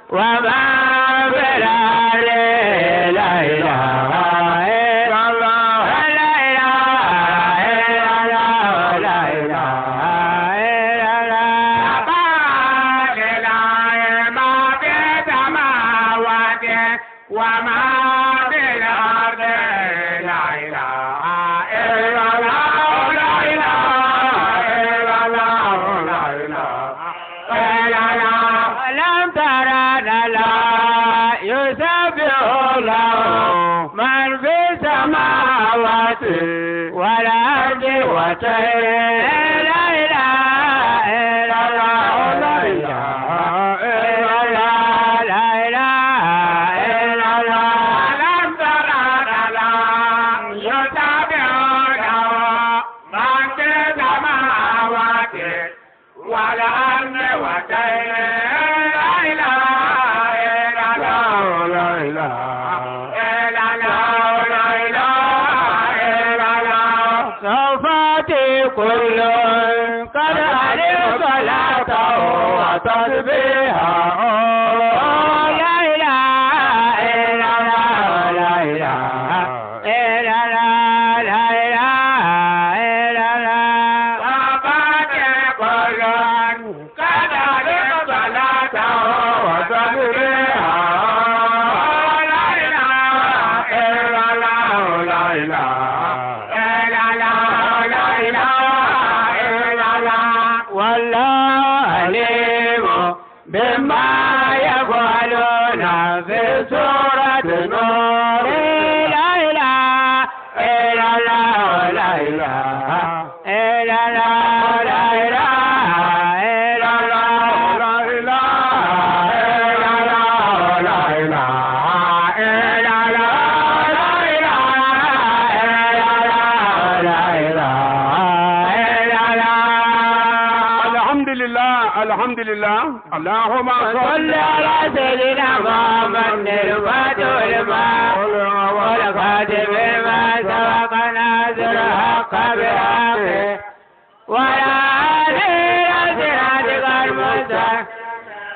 وما بالأرض لا إله إلا الله لا إله إلا الله لا إله إلا الله ما في السماوات وما في الأرض لا إله إلا الله لا إله إلا الله لا إله إلا الله لم ترى لا يسبح له من في السماوات والأرض والطير لا إله إلا الله لا إله إلا الله لا إله إلا الله لم ترى لا يسبح له من في السماوات والأرض والطير لا إله إلا الله لا إله إلا الله لا إله إلا الله صفاتي كل قد علم صلاته وتسبيحه لا إله إلا الله لا إله إلا الله لا إله إلا الله صفاتي كل قد علم صلاته وتسبيحه لا إله إلا الله لا إله إلا الله لا إله إلا الله والله عليم بما يفعلون في سورة النور لا إله إلا الله لا إله إلا الله لا إله إلا الله لا إله إلا الله لا إله إلا الله لا إله إلا الله الحمد لله الحمد لله اللهم صل على سيدنا محمد الفاتح لما والخاتم لما سبق ناصر الحق بالحق وعلى آله صراطك المستقيم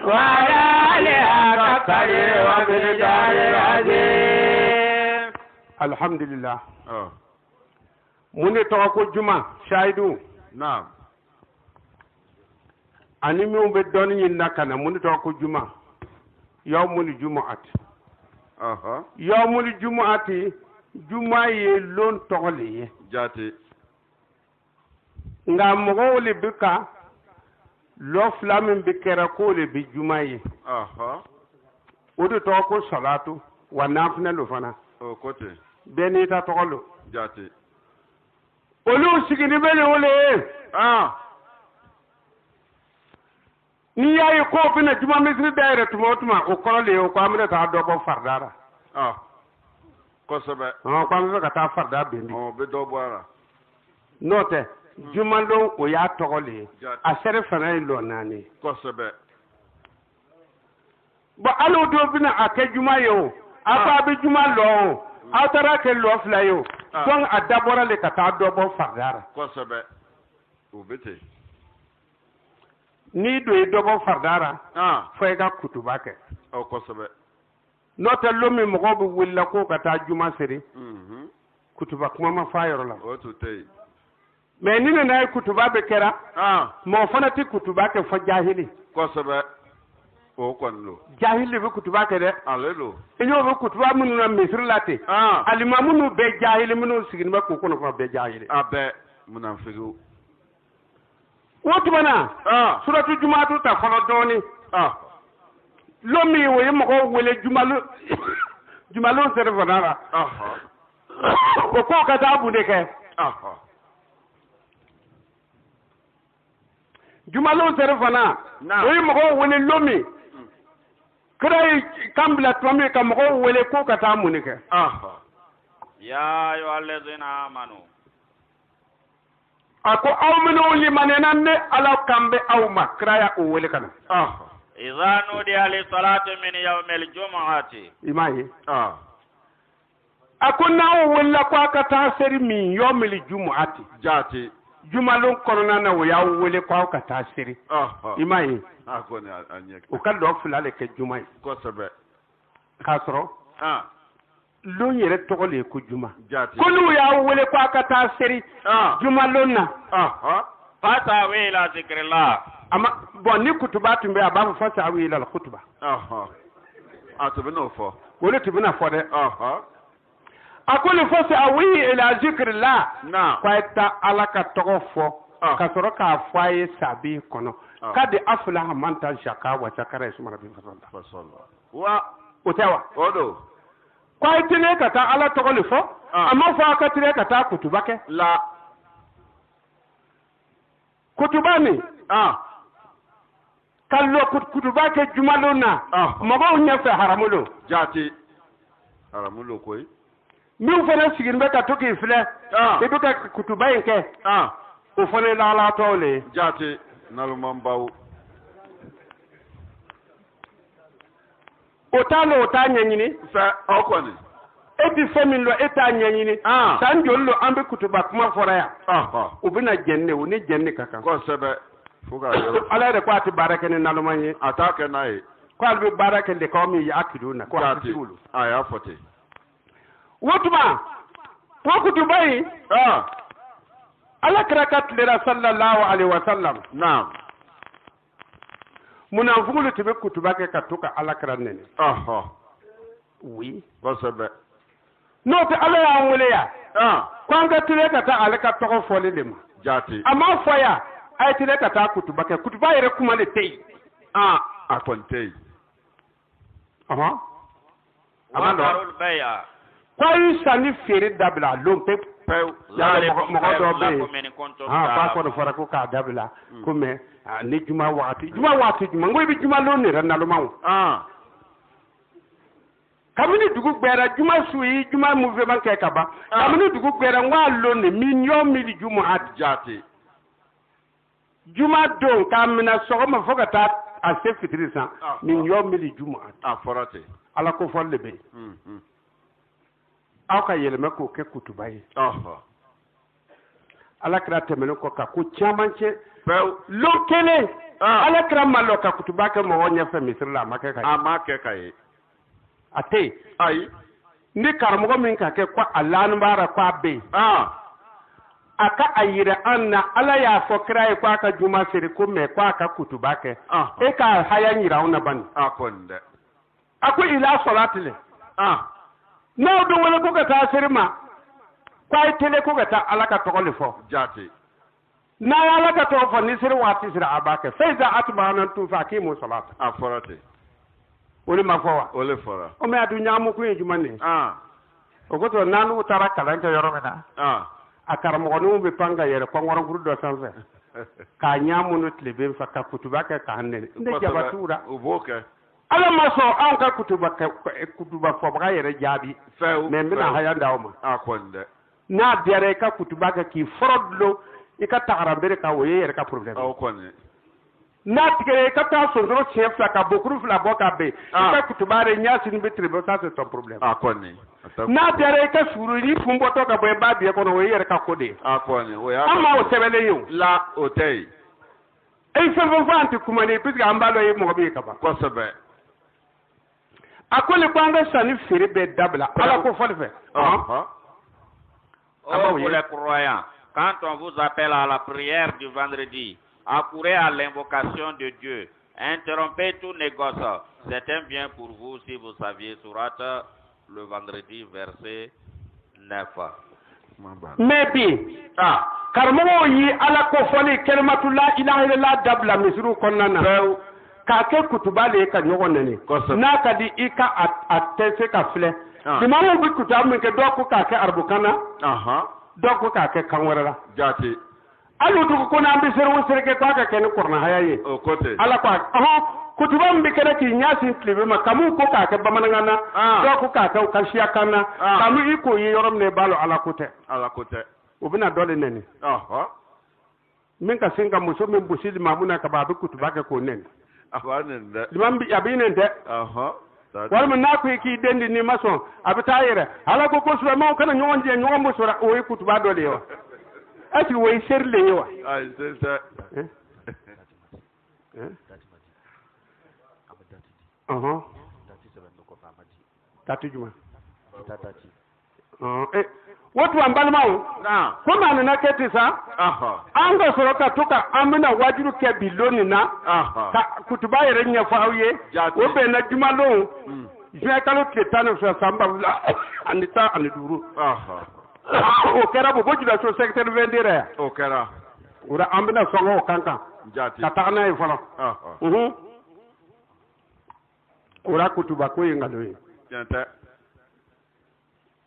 وعلى آله حق قدره وبالجاه العظيم الحمد لله من توكل جمعة شاهدوا نعم ani mi be doni yinna kana mun to ko juma yawmul jumu'at yawmul jumu'ati juma ye lon togole jati nga mo le bika lo flamin bi kera ko le bi juma ye o do to ko salatu wa nafna lo fana o kote beni ta togolo jati olu sigini bele ole ni yayi ko bina juma misri daire tuma o ko le o ko amre ta do bo fardara ko sobe ko amre ka ta farda bendi be do boara note juma lo o ya togole a sere fana lo nani ko sobe bo alo do bina ake juma yo aba be juma lo atara ke lo fla yo don adabora le ka ta do bo fardara ko sobe o bete ni do e dobo fardara fay ga kutuba ke o ko sobe nota lomi mo go willa ko kata juma sere kutuba kuma ma fayoro la o to tay mais ni na kutuba be kera mo fanati kutuba ke fa jahili ko sobe o kon lo jahili be kutuba ke de alelo inyo be kutuba mun na misri lati alimamu nu be jahili mun sigin ba ko kono fa be jahili abe munafiqu wotu bana suratu jumatu ta folo doni lomi wo yimo ko wele jumalu servanara ko ko ka ta bude ke jumalu servana wo yimo ko wele lomi kray kambla tomi kam ko wele ko ka ta munike ya ayyuhallazina amanu ako awminu limanenanne ala kambe awma kraya o wele kana idha nudiya li salati min yawmil jumu'ati imayi akuna o wala kwa kata seri min yawmil jumu'ati jati jumalon korona na wo ya wele kwa ka ta siri imai ko ni anye o ka do fula le ke jumai ko sabe ka soro lo yere togole ko juma jati ko lu ya wele kwa ka ta siri jumalon na fata wela zikrillah ama bon ni kutuba tumbe aba fata wela al khutba atubino fo wole tubina fo de akuli fosi awi ila zikrillah na kwa ta alaka togo fo ka soro ka fwaye sabi kono kadi aflaha man ta shaka wa shakara isma rabbi fasalla wa utawa odo kwa itine ka ta ala togo le fo amma fo ka tire ka ta kutuba ke la kutuba ni kallo kutuba ke jumaluna mago nyafe haramulo jati haramulo koy min fana sigin bɛ ka to k'i filɛ i bɛ ka kutuba in kɛ o fana ye lalatɔ le jate nalumanbaw o t'a lo o t'a ɲɛɲini fɛ aw kɔni e ti fɛn min lɔ e t'a ɲɛɲini san joli lo an bɛ kutuba kuma fɔra yan o bɛ na jɛni de o ni jɛni ka kan kosɛbɛ fo ka yɔrɔ ala yɛrɛ ko a tɛ baara kɛ ni naluman ye a t'a kɛ n'a ye ko ale bɛ baara kɛ de k'aw min y'a kilo na ko a tɛ wolo a y'a fɔ ten wotuma ko kutuba yi ala kira ka tilera sallallahu alaihi wa sallam naam munafugulu tɛ bɛ kutuba kɛ ka to ka ala kira nɛnɛ oui kosɛbɛ n'o tɛ ala y'an wele yan ko an ka tile ka taa ale ka tɔgɔ fɔli de ma jate a ma fɔ yan a ye tile ka taa kutuba kɛ kutuba yɛrɛ kuma de tɛ yen a kɔni tɛ yen a ma dɔn ko a yi sanni feere dabila a lon pe pewu mɔgɔ dɔ bɛ yen k'a fɔ de fɔra ko k'a dabila ko mɛ ni juma waati juma n ko i bɛ juma lon de yɛrɛ nalumaw kabini dugu gbɛra juma su yi juma mouvement kɛ ka ban kabini dugu gbɛra n ko a lon de million mille juma a jate juma don k'a minɛ sɔgɔma fo ka taa a se fitiri san million mille juma a fɔra ten ala ko fɔli de bɛ yen aw ka yɛlɛmɛ k'o kɛ kutuba ye ala kira tɛmɛnen kɔ ka ko caman cɛ lon kelen ala kira ma lɔ ka kutuba kɛ mɔgɔ ɲɛfɛ misiri la a ma kɛ ka ye a ma kɛ ka ye a tɛ yen ayi ni karamɔgɔ min ka kɛ ko a laanibara ko a bɛ yen a ka a yira an na ala y'a fɔ kira ye ko a ka juma seri ko mɛ ko a ka kutuba kɛ e ka haya yira anw na bani a kɔni dɛ a ko ila sɔlati le n'aw dun wele ko ka taa seri ma ko a ye tele ko ka taa ala ka tɔgɔ le fɔ jate n'a ye ala ka tɔgɔ fɔ ni seri waati sera a b'a kɛ fɛn atubana tun fɛ a k'i mu sɔlata a fɔra ten o de ma fɔ wa o le fɔra o mɛ a dun ɲaamu kun ye jumɛn de ye o ko to n'an n'u taara kalan kɛ yɔrɔ min na a karamɔgɔninw bɛ pan ka yɛrɛ kɔnkɔrɔnkuru dɔ sanfɛ k'a ɲaamu ni tile bɛ fɛ ka kutuba kɛ k'an nɛnɛ ne jabatiw la o b'o kɛ ala ma sɔn anw ka kutuba fɔbaga yɛrɛ jaabi mɛ n bɛna haya d'aw ma a kɔni dɛ n'a diyara i ka kutuba kɛ k'i fɔlɔ dulon i ka tagara bere kan o ye yɛrɛ ka problème aw kɔni n'a tigɛra i ka taa sonsoro siɲɛ fila ka bokuru fila bɔ ka bɛn i ka kutuba de ɲa sini bɛ tile ça c'est ton problème a kɔni n'a diyara i ka suru ni fun bɔtɔ ka bɔ i b'a biɲɛ kɔnɔ o ye yɛrɛ ka ko de ye a kɔni o y'a an ma o sɛbɛnlen ye o la o tɛ yen e fɛn fɛn fɔ an tɛ kuma ni puisque an b'a dɔn e mɔgɔ bɛ ye ka ban kosɛbɛ a ko le ko an ka sanni feere bɛɛ dabila ala ko fɔli fɛ pour les croyants, quand on vous appelle à la prière du vendredi, accourez à l'invocation de Dieu, interrompez tout négoce. C'est un bien pour vous si vous saviez surat le vendredi verset 9. Mais bi karamɔgɔw yi ala ko fɔli kalimatu la ilaha illallah dabila misiriw kɔnɔna na k'a kɛ kutuba de ye ka ɲɔgɔn nɛni n'a ka di i ka a tɛ se ka filɛ limamuw bɛ kutuba min kɛ dɔw ko k'a kɛ arabukan na dɔw ko k'a kɛ kan wɛrɛ la jate hali dugu ko n'an bɛ seri o seri kɛ k'a ka kɛ ni kɔrɔnahaya ye ala ko kutuba min bɛ kɛnɛ k'i ɲɛsin tilebe ma kamu ko k'a kɛ bamanankan na dɔw ko k'a kɛ u ka siyakan na kamu i k'o ye yɔrɔ min na i b'a dɔn ala ko tɛ o bɛna dɔ de nɛni min ka sin ka muso min gosi limamu na ka ban a bɛ kutuba kɛ k'o nɛni a b'i nɛni dɛ walima n'a ko i k'i den di n'i ma sɔn a bɛ taa yɛrɛ ala ko silamɛw kana ɲɔgɔn jɛ ɲɔgɔn bɛ sɔrɔ o ye kutuba dɔ de ye wa ati way ser le yowa Ay, c'est ça. Tatu juma. Wotu ambalmawo. Na. Ko man na kete sa? Aha. Anga soroka tuka amina wajuru ke biloni na. Aha. Ka kutuba yere nya fawye. Wo be na juma lo. Je kalo tletano so samba anita aniduru. Aha. O kera bo bojula so secteur vendire. O kera. Ura amina songo kanka. Jati. Katana e folo. Aha. Ura kutuba ko yengalo. Tienta.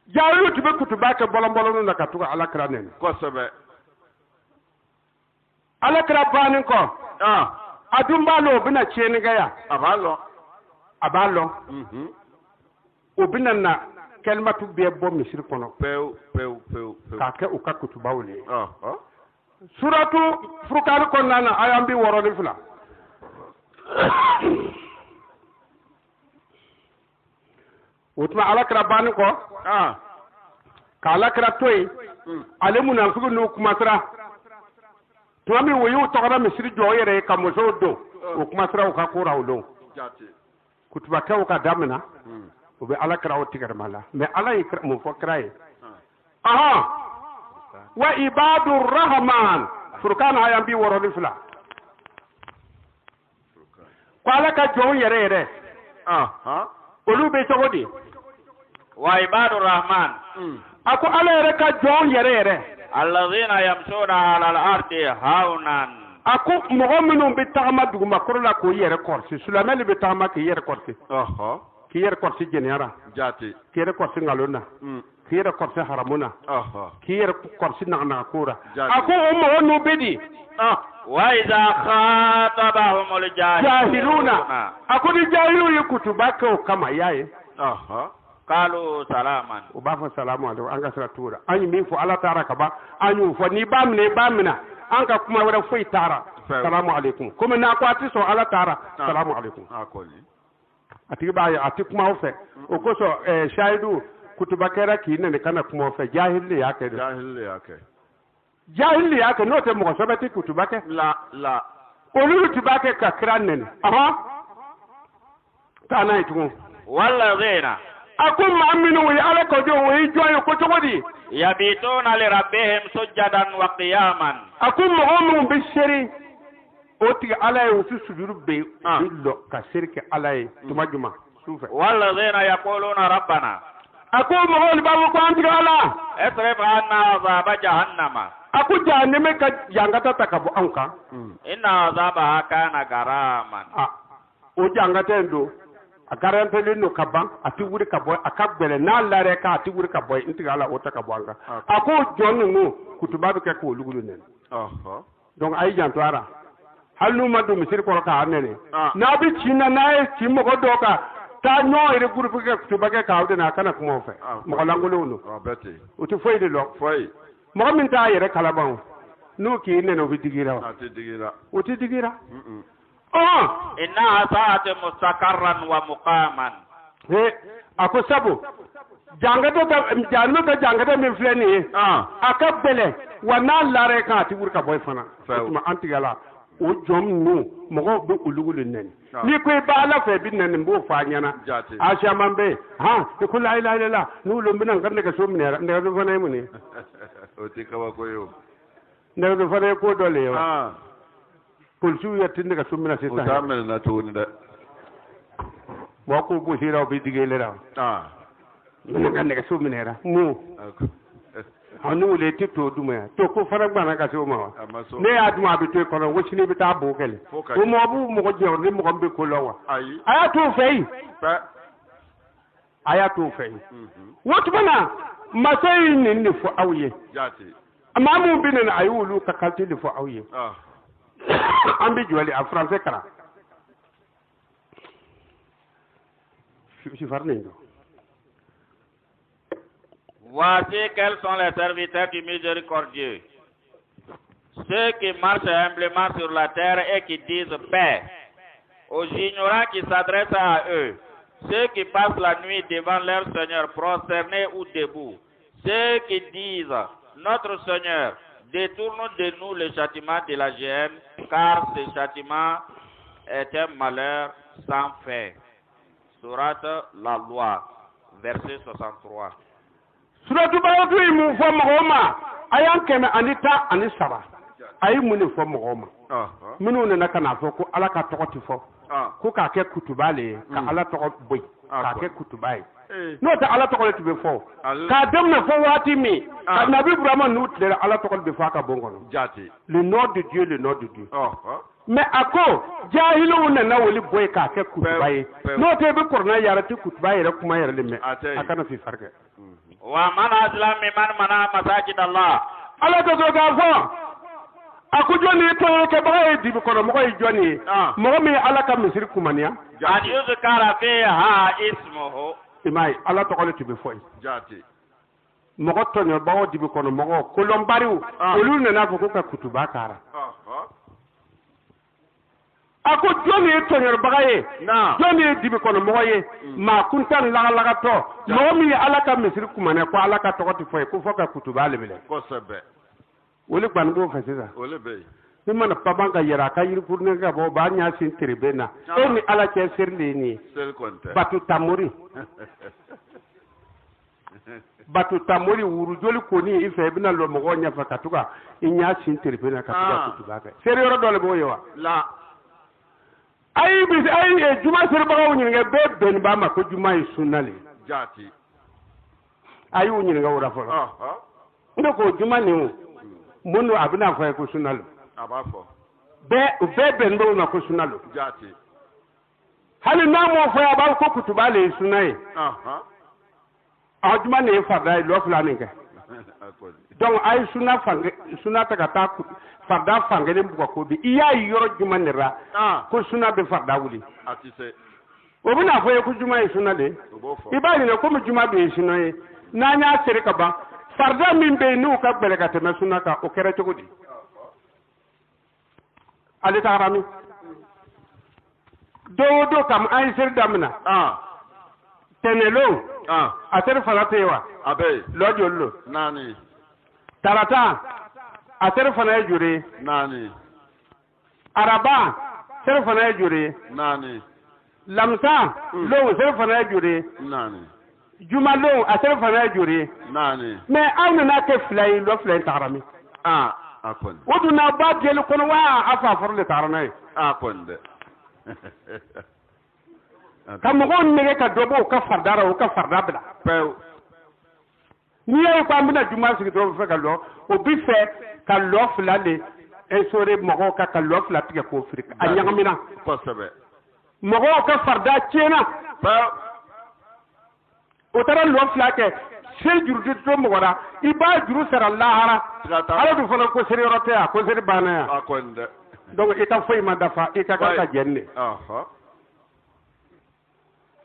Jaayu tibe kutuba ke bolon na katuka alakra nen. Ko sobe. Alakra banin ko. Adumba lo bina cheni gaya. Abalo. Abalo. Obina na kelmatu be bo misir kono. Peu. Ka ke uka kutuba wole. Suratu Furqan ko nana ayambi woro ni fula. Utma alakra banin ko. Ka alakra toy. Ale munafiku no kumasra. Tuami woyu tokara misiri joyere ka mozo do. O kumasra o ka kura ulo. Jati. Kutuba ka o ka damina. O be alakra o tigar mala. Me ala ikra mo fokrai. Wa ibadur rahman. Furqan ayambi woro ni fula. Ko alaka joyere. Olu be sogodi. Wa ibadur rahman. Ako ala yere ka jon yere. Alladhina yamshuna ala al-ardi haunan. Ako mogo minnu be tagama duguma koro la ko yere korsi. Sulameli be tagama ki yere korsi. Ki yere korsi jeniara. Jati. Ki yere korsi ngalona. Ki yere korsi haramuna. Ki yere korsi nagna kura. Ako mogo no bedi. Wa idha khatabahumul jahiluna. Ako di jahilu yukutuba ko kama yaye. Kalu salaman. Ubafa salamu alaikum anga sira tura. Anyi min fo ala tara kaba. Anyu fo ni bamina. Anka kuma wala fo tara. Salamu alaikum. Kuma na kwati so ala tara. Salamu alaikum. Akoli. Ati ba ya ati kuma ofe. Okoso shaidu kutuba kera ki ne kana kuma ofe jahili yake. Jahili yake no te mo sabati kutuba ke. La. Olu kutuba ke ka kranen. Kana itu. Walladhina Akum aminu wi ala ko jo wi joyo ko togodi yabituna li rabbihim sujadan wa qiyaman. Akum mu'min bishri oti ala yusu sujuru be illo ka shirki ala tumajuma sufa. Walladhina yaquluna rabbana. Akum mu'min babu ko anti ala asrif anna azaba jahannama. Aku jahannama ka jangata takabu anka. Inna azabaha kana garaman. O jangata ndo akarante lino kaban ati wuri kaboy akagbele na lare ka ati wuri kaboy intiga ala ota kabwanga ako jonu mu kutubabu ke ko lugulu nen donc ay janto ara halu madu misir ko ka anene na bi china na ci mo ko doka ta no ire groupe ke kutubaga ka awde na kana ko fe mo langulo no beti uti foyde lo foy mo min ta yere kala ban no ki ne no bi digira ati digira uti digira inna sa'at mustaqarran wa muqaman. Ako sabu jangata jangata min fleni akabele wana lare ka ti wurka boy fana ma antigala o jom nu mo be ulugulu nen ni ko ba la fe bin nen bo fa nyana asha mambe ko la ilaha illallah nu lo minan kan daga so minera ne do fana mu ne o ti ka ko yo ne do fana ko dole yo Pulsu ya tinda ka sumina sita. Utamel na tuni da. Wako ko hira bi digele ra. Mun kan ka sumina ra. Mu. Anu le ti to duma. To ko fara gbana ka so ma. Ne aduma bi to ko no wochini bi ta bo kele. O mo bu mo ko je ni mo ko be ko lo wa. Aya to fei. Aya to fei. What bana masai ni fo awye. Jati. Amamu bi ne ayulu ka kalti fo awye. Ambiguali en français kara. Voici quels sont les serviteurs du miséricordieux. Ceux qui marchent humblement sur la terre et qui disent paix. Aux ignorants qui s'adressent à eux. Ceux qui passent la nuit devant leur Seigneur prosternés ou debout. Ceux qui disent notre Seigneur, Détourne de nous le châtiment de la gêne, car ce châtiment est un malheur sans fin. Sourate la loi, verset 63. Suratu Baratu yi mun fɔ mɔgɔw ma a y'an kɛmɛ ani tan ani saba a ye mun de fɔ mɔgɔw ma minnu nana ka n'a fɔ ko ala ka tɔgɔ ti fɔ ko k'a kɛ kutuba le ye ka ala tɔgɔ bɔ yen k'a kɛ kutuba ye n'o tɛ ala tɔgɔ le tun bɛ fɔ k'a daminɛ fɔ waati min ka nabi burama n'u tilela ala tɔgɔ de fɔ a ka bon kɔnɔ le nom de Dieu le nom de Dieu mais a ko jahiluw nana woli bɔ yen k'a kɛ kutuba ye n'o tɛ i bɛ kɔrɔna yàrá ti kutuba yɛrɛ kuma yɛrɛ le mɛn a kana fi farikɛ. Wa man aslam mimman mana masajid Allah. Ala to k'a fɔ a ko jɔnni to kɛbaga ye dibi kɔnɔ mɔgɔ ye jɔnni ye mɔgɔ min ye ala ka misiri kumaniya an yuzkara fiha ismuhu. i m'a ye ala tɔgɔ le tun bɛ fɔ yen mɔgɔ tɔɲɔbagaw dibi kɔnɔ mɔgɔ kolɔnbariw olu nana fɔ ko ka kutuba k'ara a ko jɔnni ye tɔɲɔbaga ye jɔnni ye dibi kɔnɔ mɔgɔ ye maa kuntan lagalagatɔ mɔgɔ min ye ala ka misiri kumaniya ko ala ka tɔgɔ tɛ fɔ ye ko fɔ ka kutuba le minɛ wole gbani b'o fɛ sisan ni mana paban ka yɛrɛ a ka yirikuruni ka bɔ b'a ɲasin terebe na e ni ala cɛ seri de ye nin ye batu tamori batu tamori wurujoli koni i fɛ i bɛna lɔ mɔgɔw ɲɛfɛ ka to ka i ɲasin terebe na ka to ka kutuba kɛ seri yɔrɔ dɔ le b'o ye wa ayi juma seribagaw ɲininka bɛɛ bɛnni b'a ma ko juma ye sunna le ye a y'u ɲininka o la fɔlɔ ne ko juma nin mun don a bɛna fɔ ye ko sunna lo bɛɛ bɛnni b'o ma ko sunna lo hali n'a m'o fɔ a b'a fɔ ko kutuba le ye sunna ye juma nin ye farida ye lɔ fila nin kɛ donc a ye sunna ta ka taa farida fankelen bugɔ ko bi i y'a ye yɔrɔ juma de la ko sunna bɛ farida wuli o bɛna fɔ ye ko juma ye sunna de ye i b'a ɲininka komi juma bɛ ye sunna ye n'an y'a seri ka ban farida min bɛ yen n'u ka gbɛlɛ ka tɛmɛ sunna kan o kɛra cogo di ale tagara min don o don kam an ye seri daminɛ tɛnɛlon a seri fana tɛ yen wa lɔ joli lo tarata a seri fana ye joli ye araba seri fana ye joli ye lamisa lon seri fana ye joli ye juma lon a seri fana ye joli ye mais aw nana kɛ fila ye lɔ fila in tagara min o dun n'a ba jeli kɔnɔ wa a fa fɔlɔ de tagara n'a ye ka mɔgɔw nɛgɛ ka dɔ bɔ u ka farida la u ka farida bila n'i y'a ye ko an bɛna juma sigi dɔrɔn fɛ ka lɔ o bi fɛ ka lɔ fila de instauré mɔgɔw ka lɔ fila tigɛ k'o firi a ɲagamina mɔgɔw ka farida tiɲɛna o taara lɔ fila kɛ se juru tɛ to mɔgɔ la i b'a juru sara lahara ala dun fana ko seri yɔrɔ tɛ yan ko seri banna yan donc i ka foyi ma dafa i ka kan ka jɛni de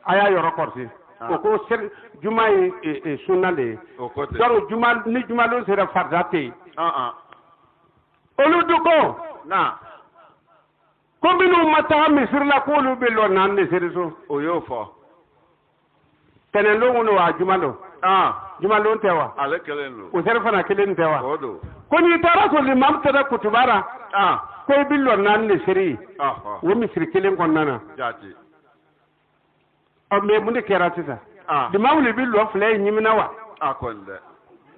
a y'a yɔrɔ kɔrɔsi o ko seri juma ye sunna de ye donc ni juma don sera farida tɛ yen olu dun ko minnu ma taga misiri la k'olu bɛ lɔ naani de seri so o y'o fɔ tɛnɛndon don wa juma don juma don tɛ wa o seri fana kelen tɛ wa ko n'i taara so limamu tɛ kutuba la ko i bɛ lɔ naani de seri o misiri kelen kɔnɔna na mais mun de kɛra sisan limamu de bɛ lɔ fila in ɲimina wa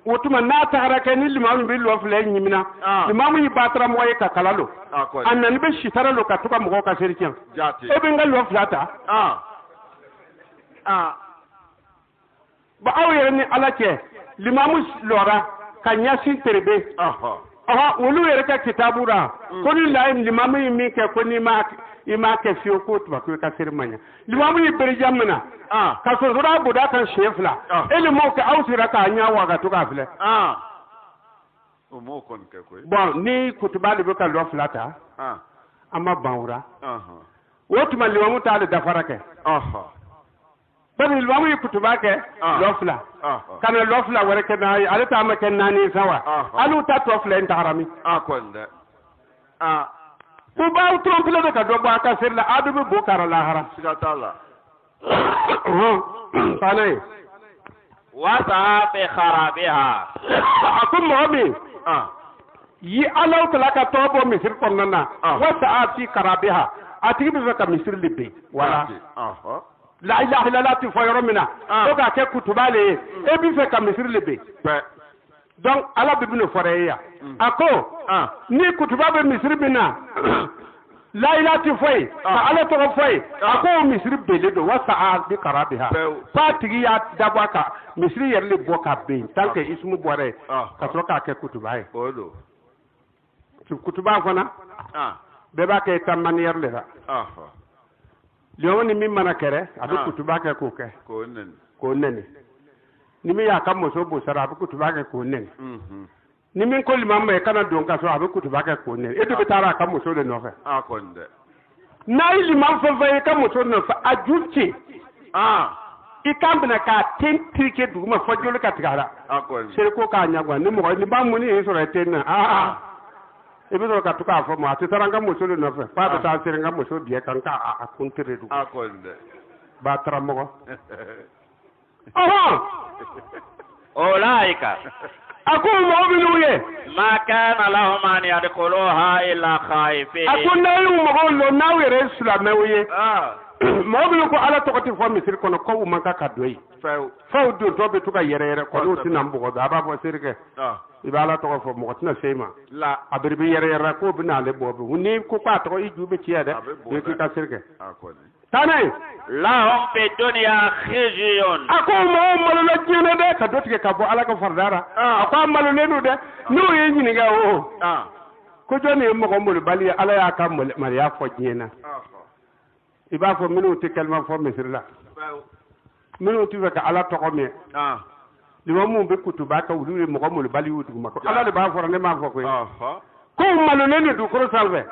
o tuma n'a tagara kɛ ni limamu bɛ lɔ fila in ɲimina limamu y'i batara mɔgɔ ye ka kala lo a nani bɛ sitara lo ka to ka mɔgɔw ka seri tiɲɛ e bɛ n ka lɔ fila ta bon aw yɛrɛ ni ala cɛ limamu lɔra ka ɲɛsin terebe olu yɛrɛ ka kitabu la ko ni limamu ye min kɛ ko n'i ma kɛ fiyewu k'o tuma ko i ka seri man ɲɛ limamu ye berija minɛ ka sonsora boda kan siɲɛ fila e ni m'o kɛ aw sera k'a ɲɛ wa ka to k'a filɛ bon ni kutuba de bɛ ka lɔ fila ta an ma ban o la o tuma limamu t'ale dafara kɛ bari limamu ye kutuba kɛ lɔ fila ka na lɔ fila wɛrɛ kɛ n'a ye ale t'a ma kɛ naani sa wa hali u ta tɔ fila in tagara min u b'aw tromper de ka dɔ bɔ a ka seri la a bɛɛ bɛ bo kara lahara fana ye wasa bɛ kharabiha a ko mɔgɔ min yi alaw tala ka tobo misir konnana wa sa'ati karabiha atigi bi ka misir libe wala la ilaha illallah ti foyoro mina o ka ke kutubale e bi fe ka misir libe donc ala bi no foreya ako ni kutuba be misir bina la ilaha ti foy ka ala to foy ako misir bele do wa sa'ati karabiha patigi ya dabaka misir yerle boka be tanke ismu bore ka to ka ke kutuba odo kutuba fana beba ke tamaniyar le da leoni mi mana kere abu kutuba ke ko nen ni mi ya kam so bo sara abu kutuba ke ko nen ni min ko limam me kana don ka so abu kutuba ke ko nen e to bitara kam so le no fe konde na limam fa fa kam so no fa ajurti ikambina ka tin trike duguma fajolo ka tigara sere ko ka nyagwa ni mo ni ba mu ni so reten ebe do ka to ka fo mo ati taranga mo so le no fe pa ta sere nga mo so die kan ka a kuntere du akonde ba tramo Olaika akun mo binuye ma kana lahum an yadkhuluha illa khaifin akun nayu mo lo nawere islamewe mo binu ko ala to ko ti fo misir kono ko man ka kadoi fa do to be to ka yere ko no tinam bugo da ba bo sirke ibala to fo mo tina seyma la abirbi yere ko bina le bobu ni ko pa to i jube ci ade de ki ka sirke tanay lahum fi dunya khizyun ako mo la jine de ka dotike ka bo ala ko fardara ako malu le nu de no ye nyini ga o ko joni mo ko mo bali ala ya ka mo mariya fo jina iba fo minu te kalma fo misir la minu tu ka ala to ko me liwa mu be kutuba ka wuli mo ko mo bali wutu mako ala le ba fo ne ma fo ko ko malu ne du ko salve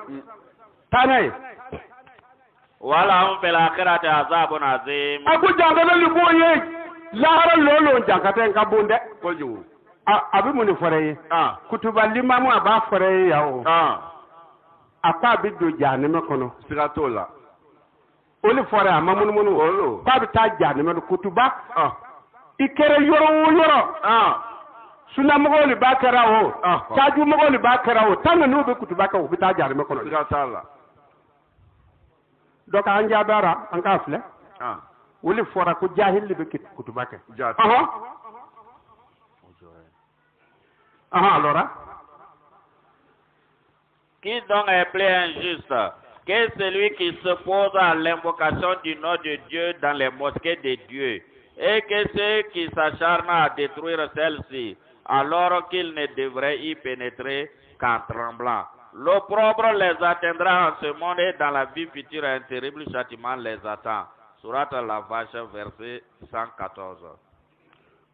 tanay wala hum fil akhirati azabun azim aku jangata li boye lahara lolo jangata en kabunde ko ju abi muni foreye kutuba limamu aba foreye yawo apa bi do jani me kono sigatola oli fore amamun munu olo ba bi ta jani me kutuba ikere yoro suna mogoli ba karawo taju mogoli ba karawo tan no be kutuba ka bi ta jani me kono sigatala donc an jabara an ka fle wuli fora ko jahil be kutuba ke alors qui donc est plus injuste que celui qui s'oppose à l'invocation du nom de Dieu dans les mosquées de Dieu et que ceux qui s'acharnent à détruire celles-ci alors qu'ils ne devraient y pénétrer qu'en tremblant. L'opprobre les atteindra en ce monde et dans la vie future un terrible châtiment les attend. Sourate la vache, verset 114.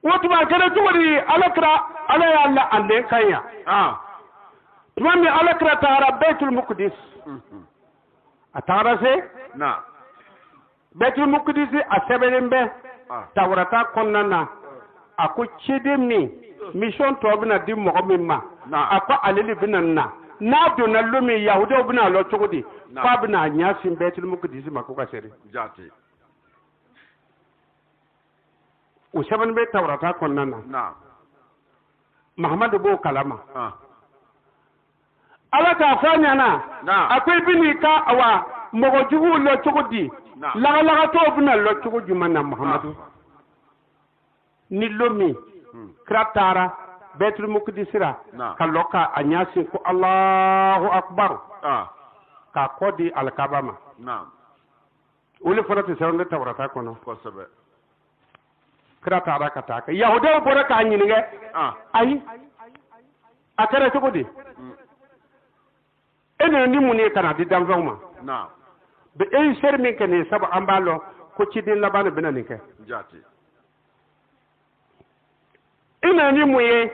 Wotuma kene tumari alakra ala ya Allah ande kanya tumami alakra tara Baitul Muqdis atara se na Baitul Muqdis asebelembe tawrata konnana ako chedemi mission to bina di mo mimma akwa alili binanna na do na lumi yahudo bina lo chogodi fa bina nyasin Baitul Muqdis makuka sere jati o saban be tawrata konnana na Muhammadu bo kalama ala ka fanya na akwai bini ka awa mogo jugu lo chogodi laga to bina lo chogoji manna Muhammadu ni lomi kratara Baitul Muqdisira kaloka anyasi ko Allahu akbar ka kodi alkabama ule forati sawne tawrata kono ko sabe kratara kataka yahudo bora ka nyinige ai akara chogodi ene ni muni kana di damvama be e sermi kene sab ambalo ko cidin labana benanike jati ina ni muye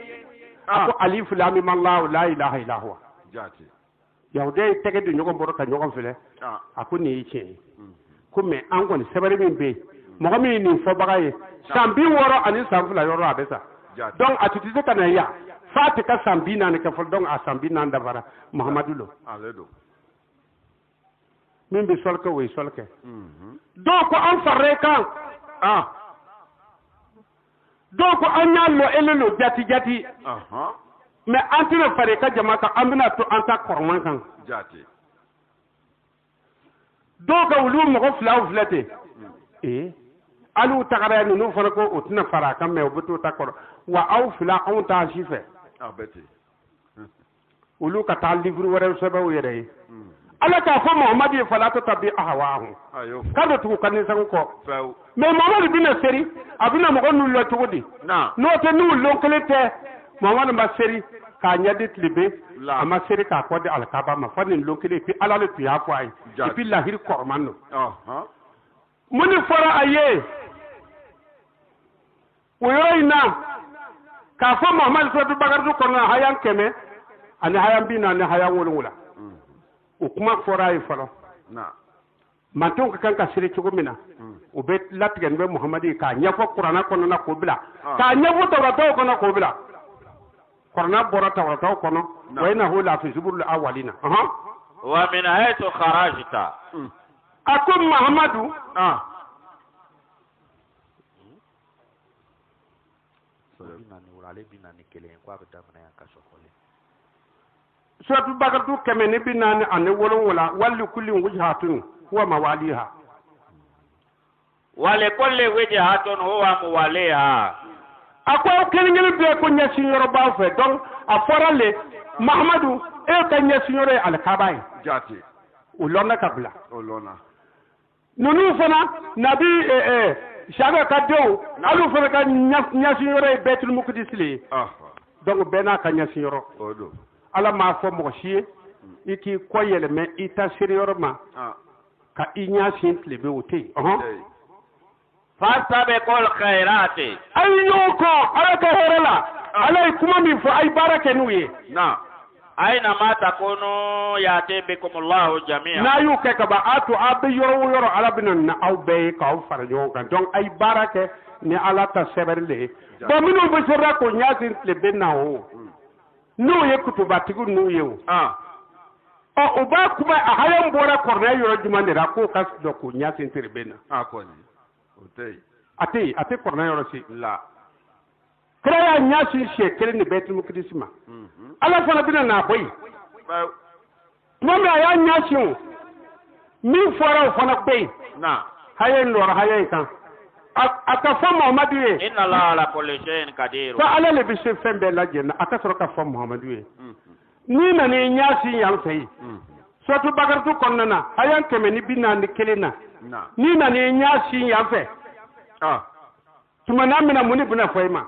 ako alif lam mim Allah la ilaha illa huwa jati yahude tege du nyogon boro ka nyogon fele ako ni yiche ko me angon sebari min be mo mi ni fo bagaye sambi woro ani samfula yoro abesa donc atutise kana ya fatika sambi nan ka fol donc a sambi nan dabara Muhammadulo aledo min bi solka we solke donc an farre kan donc an yallo elelo jati mais antine fare ka jama ka amina to anta korman kan jati do ka wulu mo ko flaw flete alu tagara ni no fara ko otuna fara kan me obuto takor wa aw fla on ta shife abeti wulu ka ta livre wara so ba were ala ka fa muhammad fala ta tabi ahwahu ayo kada tu kan san ko faw mais muhammad bin seri abuna mo ko nullo to di na no te nullo kelete muhammad ma seri ka nyadit libe ama seri ka ko de alkaba ma fanin lokele fi ala le tuya fo ay fi lahir korman no muni fara aye woyoina ka fo muhammad sallallahu alaihi wasallam ko hayan keme ani hayan bina ni hayan wolula o kuma fara ay fara na manton ka kan ka siri cogo mina o be latgen be muhammadi ka nyafo qur'ana kono na ko bila ka nyafo tawrato kono ko bila qur'ana bora tawrato kono wa innahu la fi zubur al-awwalina wa min haythu kharajta akum muhammadu suratu bagatu kemeni binani ane wolon wala walli kulli wujhatun huwa mawaliha wale kulli wujhatun huwa mawaliha akwa kelingeli be ko nyasi yoro ba fe donc a forale mahamadou e ka nyasi yoro alkabai jati ulona kabla olona nunu fana nabi shaga kaddo alu fana ka nyasi yoro betul mukdis li donc bena ka nyasi yoro odo ala ma fo mo shie iki koyele me ita sérieuxement ka inya simple be wote fastabiqul khairati ayyuko ala ka herala ala kuma mi fo ay barake nuye na aina ma takunu yati bikumullahu jami'a na yu ke ka ba atu abi yoro ala binan na aw be ka aw farjo kan donc ay barake ni ala ta seberle ba minu be serra ko nya simple be na o no ye kutuba tigu no ye o ba kuma a hayan bora korna yoro jumande ra ko kas do ko nya sentere bena ko ni ate korna yoro si la kraya nya si shekere ni betul mukdisma ala fana bina na boy mama ya nya si mi fora fana boy na hayan lor hayan kan aka fa muhammadu ye inna allaha ala kulli shay'in qadir fa ala le bi se fembe la jenna aka soro ka fa muhammadu ye ni na ni nyasi yam sai sotu bagartu konnana hayan keme ni binandi kelena ni na ni nyasi yam fe tuma mina muni buna foyma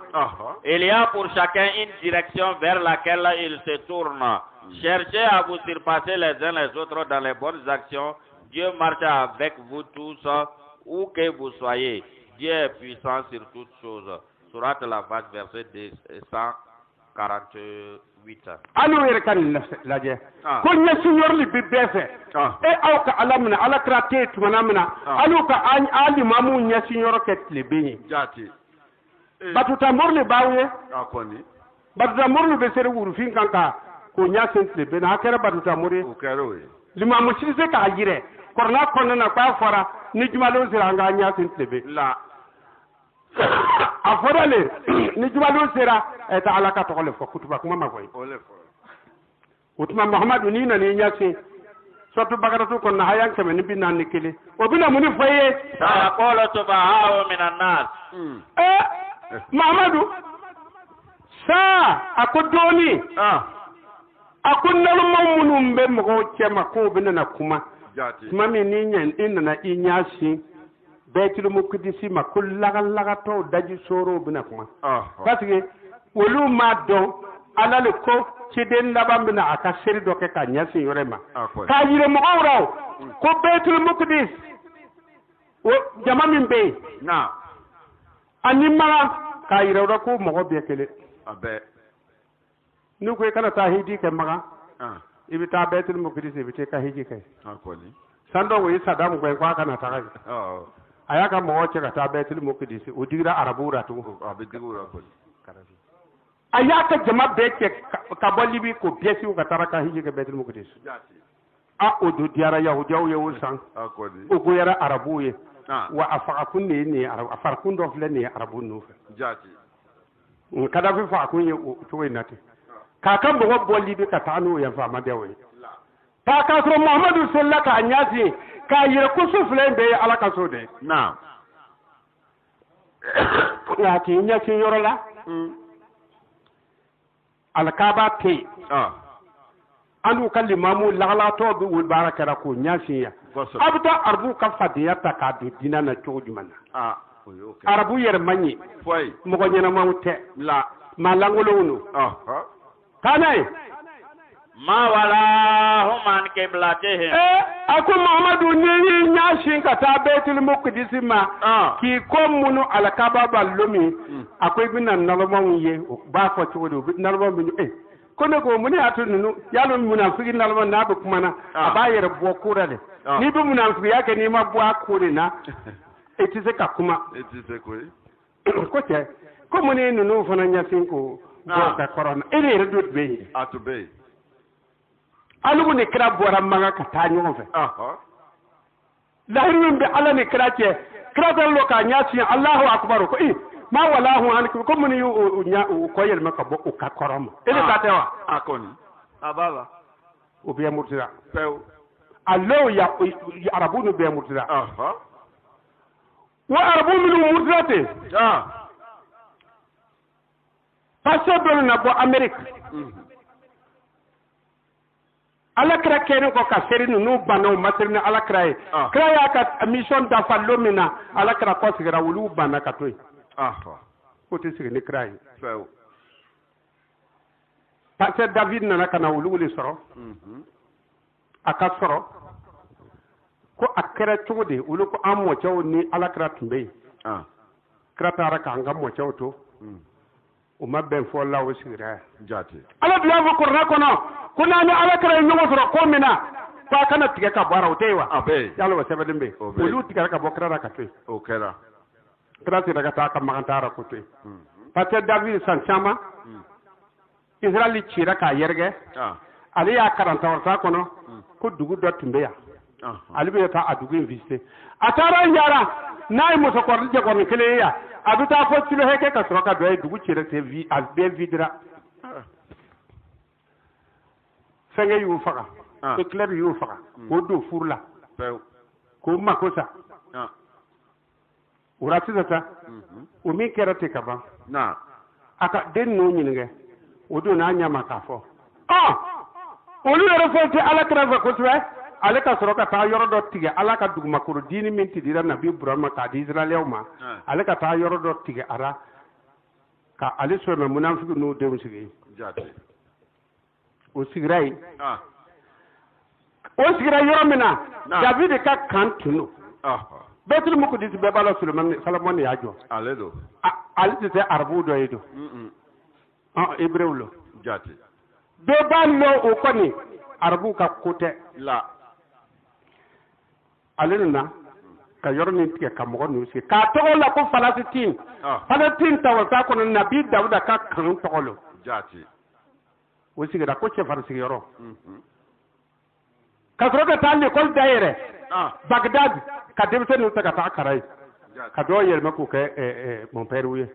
il y a pour chacun une direction vers laquelle il se tourne. Cherchez à vous surpasser les uns les autres dans les bonnes actions. Dieu marche avec vous tous où que vous soyez. Dieu est puissant sur toutes choses. Sourate la vache, verset 148. Anu yerkan laje. Ko nyasi yorli bibbefe. E aw ka alamna ala krate tumanamna. Alu ka ali mamu nyasi yoroket libini. jati Batuta morli bawe. akoni Batuta morli be sere wuru fin kanka ko nyasi libina akere batuta mori. o kero we Lima musise ka yire. Korna konna kwa fara ni jumalo siranga nyasi libe. la afodale ni jumalo sira eta alaka to le fo kutuba kuma magoy ole fo utma muhammadu ni na ni nyasi sotu bagaratu kon na hayan kame ni binan ni kile o bina muni faye Sayaqulu subhanahu minan nas. muhammadu sa akodoni akunnalu mamunum be mo chema ko bina na kuma jati mami ni nyen inna na inyasi Baitul Muqaddis ma kullaga to daji soro bina kuma parce que wolu ma don ala le ko ci den labam bina aka seri do ke ka nyasi yorema ka yire mo awraw ko Baitul Muqaddis o jama min be na anima ka yire do ko mo be kele abe ni ko kana ta hidi ke maga ibita Baitul Muqaddis ibita ka hiji ke akoni sando wo Saddam ko kana ta ga ayaka mo wace ka ta Baitul Muqaddis o digra arabura to abidigura ko ayaka jama beke ka bolibi ko biesi ko taraka hiji ka Baitul Muqaddis a o do diara yahudiya yo san akoni o go yara arabuye wa afaqun ne afarkun do fle ne arabun no jati kada fi fa kun ye to wenate kaka bogo bolli bi katanu ya fama de we ta ka so Muhammadu sallallahu alaihi wasallam ka yire kusufle be ala ka so de na ya ki nya ki yorola alkaba te anu kalli mamu lagala to bi wul baraka ko nyasi ya abda arbu ka fadiya ta ka du dina na to jumana arabu yer manyi foy mo ko nyena mawte la malangolo wono kanai ma wala human qiblatihim aku Muhammadu ni nyashin ka ta Baitul Muqdis ma ki ko munu alkaba ballomi akwai binan nalman ye ba ko ci wodo nalman bi kono ko muni atu nunu yalo munafiki nalman na bu kuma na abayar bo kurale ni bi munafiki yake ni ma bo akure na etise ka kuma etise ko ko te ko muni nunu fana nyasin ko bo ka corona ele redut be atu be alugu ni kira bora maga ka ta nyon fe lahirin bi ala ni kira ke kira da lo ka nyasi Allahu akbar ko ma wallahu an ko mun yu nya ko yel maka bo ka koroma ele ka tewa akoni ababa o biya murtira pew allo ya arabu no biya murtira wa arabu min murtirate passe do na bo America ala kra kene ko ka serinu no bano materna ala kra kra ya ka mission da fallomina ala kra ko sigira wulu bana ka toy ko te sigini kra pew parce David na kana wulu wuli soro aka soro ko akere tude wulu ko ammo chaw ni ala kra tumbe kra tara ka ngam mo chaw to o mabben fo lawo sigira jati ala biya ko korna kono kuna ni ala kara nyongo soro ko mina fa kana tige ka bara utewa abe yalo wa sebe dembe ulu tige ka bokra ka tui o kera kra ti daga ta ka magantara ko tui parce David san chama Israeli chira ka yerge ali ya karanta warta kono ko dugu do tumbe ya ali be ta adugu investe atara yara nay mo so ko je ko kele ya aduta fo tilo heke ka soro ka do dugu chira te vi as be vidra fenge yu faga éclair yu faga ko do furla ko makosa ura tizata o mi kerate kaba na aka den no nyinge o do na nyama ka fo o lu yoro fo te ala krava ko twa ala ka soro ka ta yoro do tige ala ka duguma ko dini minti dira nabi ibrahim ka di israel ma ala ka ta yoro do tige ara ka ali so na munafiku no de musigi jati o sigirai o sigira yoro mina David ka kantuno Baitul Muqdis be bala Solomon ya jo aledo ali te arbu do yido Ibrahim jati be ballo o koni arbu ka kote la alina ka yoro ni tike ka mo no si ka to la ko Palestine Palestine tawata kono nabi Dawuda ka kan to lo jati o sigira ko che far sigiro ka soro ka talle kol daire Baghdad ka demte no ta ka karai ka do yer mako ke mon père oui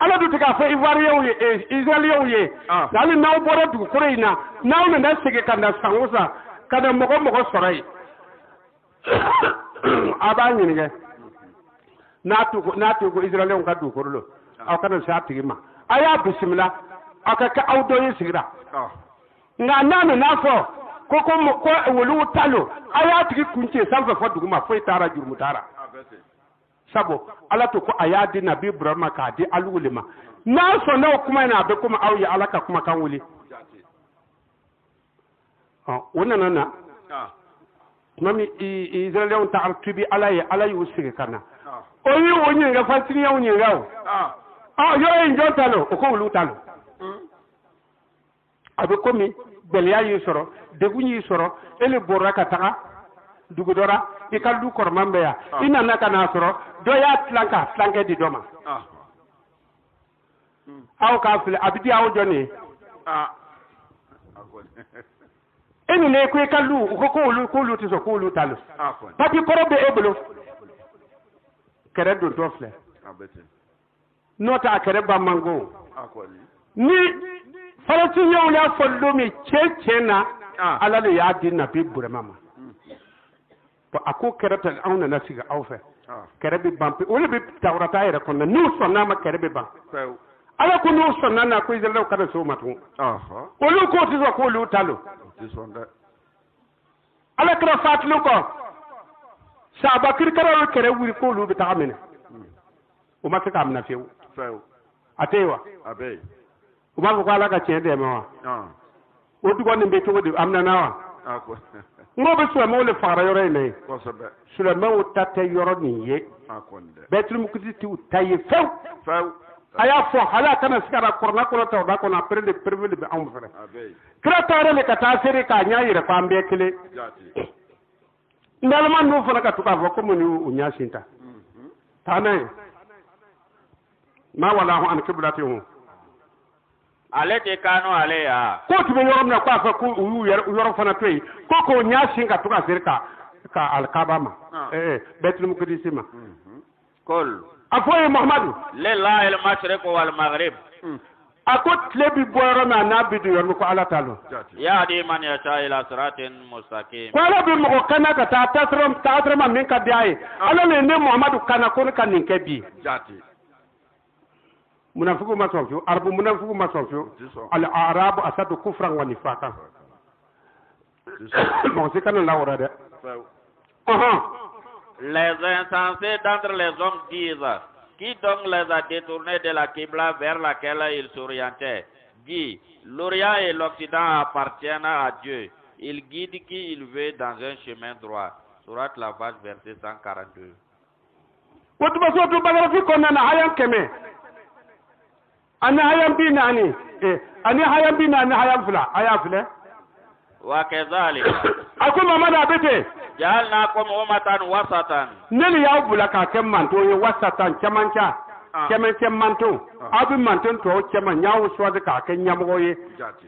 ala du tika fa ivoirien oui israélien oui dali naw bora du koreina naw na sege kana sangusa kana mogo sorai abani nge natu ko israélien ka du korlo akana sa tigima aya bismillah aka ka awdo yisigira nga nanu nafo koko ko wolu talo aya tigi kunche sanfa fo duguma fo itara jurmu tara sabo ala to ko aya di nabi ibrahim ka di alulima na so na kuma na be kuma awye alaka kuma kan wuli wannan na mami israelion ta artubi alayi usige kana oyi onye nga fatini ya onye nga yo enjo talo ko wulu talo abe komi belya yi soro degunyi soro ele borra kataka dugudora ikaldu kormambe ya ina naka na soro do ya flanke di doma aw ka fil abidi aw joni eni ne ko kallu ko lu ti so ko lu talo papi korobe ebolo kere do tofle nota kere ba mango ni farati yau la follo mi cecena ala le ya din nabi burama ma to ako kerata auna na siga awfe kerabi bampe wala bi tawrata ira kon nu sonna ma kerabi bam ala ko nu sonna na ko izela kada so matu olu ko tizo ko lu talo ala kra fatlu ko saba kirkara kere wuri ko lu bi ta amene o ma ka amna few atewa abe o ma ko ala ka chende ma o du ko ni be to de amna na wa ngo be so mo le fara yore ne sur le mo tate yoro ni ye betul mu kuti tu taye few aya fo hala kana sikara korna ko to da ko na prende prevele be am fere kra tare le kata sere ka nya yire pa mbe kele ndalma no fona ka tuka fo ko mo ni unya sinta tanay ma wala hu an kiblati hu alete kanu ale ya ko tibe yorom na kwa fa ko yoro fana toy ko nya singa tuka sere ka alkabama betul mu kuti sima kol afoye muhammadu lillahi al-mashriq wal maghrib akot lebi boyro na nabidu yormu ko ala talo ya di man yasha ila siratin mustaqim ko ala bi mo kana ka ta tasram min ka biaye ala ne muhammadu kana ko kan nin kebi jati munafiqu masofu arbu munafiqu masofu al arabu asadu kufran wa nifaqan bon c'est kana la wora de les insensés d'entre les hommes disent, qui donc les a détournés de la Qibla vers laquelle ils s'orientaient, dit, l'Orient et l'Occident appartiennent à Dieu. Il guide qui il veut dans un chemin droit. Sourate la page verset 142. Watu bagarafi kona na hayam keme. Ana hayam binani. Ani hayam binani hayam fula. Hayam fula. Wa kezali. Ako mama da bete. Ja'alnakum ummatan wasatan. Neli ya bula ka kem manto ye wasatan chamancha. Kemen manto. Abi manto to kema nyawo swade ka ken nyamgo ye.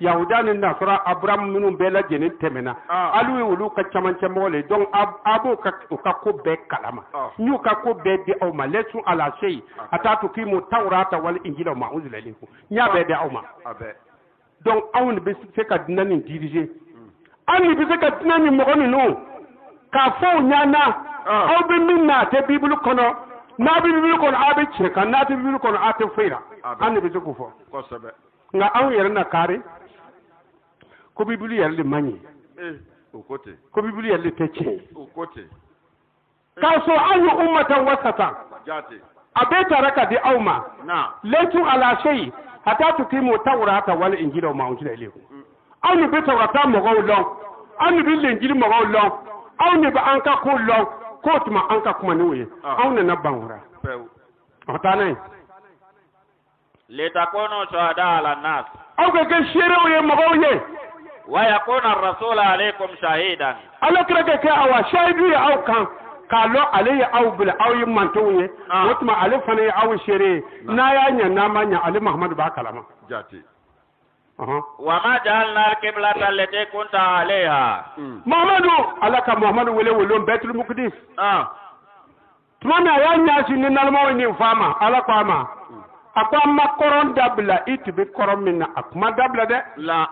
Yahudan na sura Abraham minu bela jenin temena. Alui wulu ka chamancha mole donc abo ka ko be kalama. Nyu ka ko be de o ma lesu ala shay. Atatu ki mu tawrata wal injila ma uzila leku. Nya be de o ma. Donc awun be se ka dinani diriger. Ani be se ka dinani mo no. Ka fo nyana aw be minna te bibulu kono na bibulu kono abe cheka na te bibulu kono ate feira ani be ko fo ko sabe nga aw yere na kare ko bibulu yere le mani o côté ko bibulu yere le teche o côté ka so ayu ummatan wasata jati abe taraka di awma na letu ala shay hatta tukimu tawrata wal injila ma unjila ilaykum aw ni be tawrata mo gawlon aw ni be injila mo gawlon aw ne ba an ka ko lo ko tuma an ka kuma ni wuye aw ne na banwura otane le takono shahada ala nas aw ka shere wuye magawiye wa yakuna ar-rasul alaykum shahidan ala kira ke awa shahidu ya aw kan ka lo alayya aw bil aw yin manto wuye wotuma ale fane aw shere na ya nya na manya ali muhammad ba kalama jati وما جعلنا القبلة التي كنت عليها محمد alaka muhammadu wele wolo betul muqdis tumana ya nyaasi ni nalmo ni fama alaka ma akwa makoron dabla itbi koron minna akma dabla de la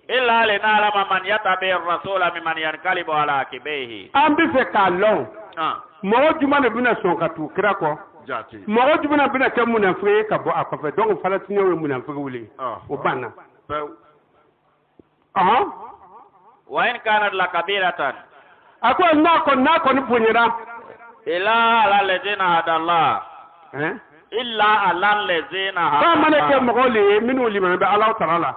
illa linalama man yatabi ar-rasula mimman yanqalibu ala aqibihi ambi fe kalon mo juma ne bina son ka tu kira ko jati mo juma bina ke munafiki ka bo akofe donc falatini we munafiki wuli o banna wa in kanat la kabiratan akwa na ko ni punyira ila ala ladina hadallah illa ala ladina ba mane ke mo gole minu liman be Allah ta'ala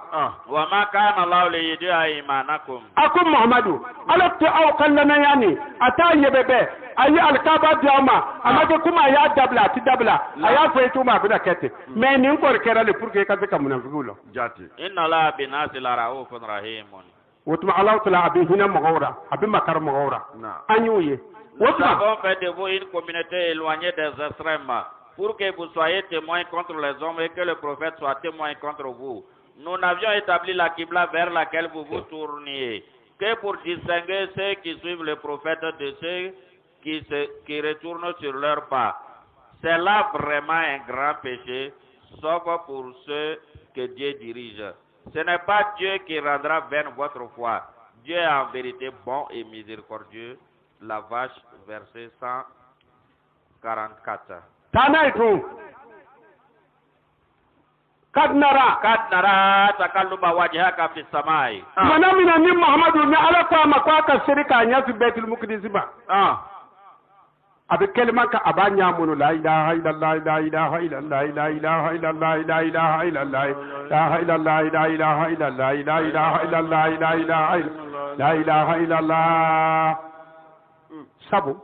wa ma kana Allah li yudi'a imanakum akum muhammadu ala ta aw kallana yani ata yebebe ayi alkaba diama amake kuma ya dabla ti dabla aya fe to ma bida kete mais ni ko kera le pour que ka ka munafigulo jati inna la binasi la raufun rahimun wotuma Allah ta'ala abi hina magawra abi makar magawra anyuye wotuma on fait de vous une communauté éloignée des extrêmes pour que vous soyez témoins contre les hommes et que le prophète soit témoin contre vous. Nous n'avions établi la Qibla vers laquelle vous vous tourniez que pour distinguer ceux qui suivent le prophète de ceux qui retournent sur leurs pas. C'est là vraiment un grand péché. sauf pour ceux que Dieu dirige. Ce n'est pas Dieu qui rendra vaine votre foi. Dieu est en vérité bon et miséricordieux. La vache, verset 144. Tanaitu. Kadnara takalluba wajhaka fi samai. Manamina ni Muhammadu ni ala kwa makwaka shirika nyasi Baitul Muqdis ba. Abi kelma ka abanya munu la ilaha illallah la ilaha illallah la ilaha illallah la ilaha illallah la ilaha illallah la ilaha illallah la ilaha illallah la ilaha la ilaha illallah sabu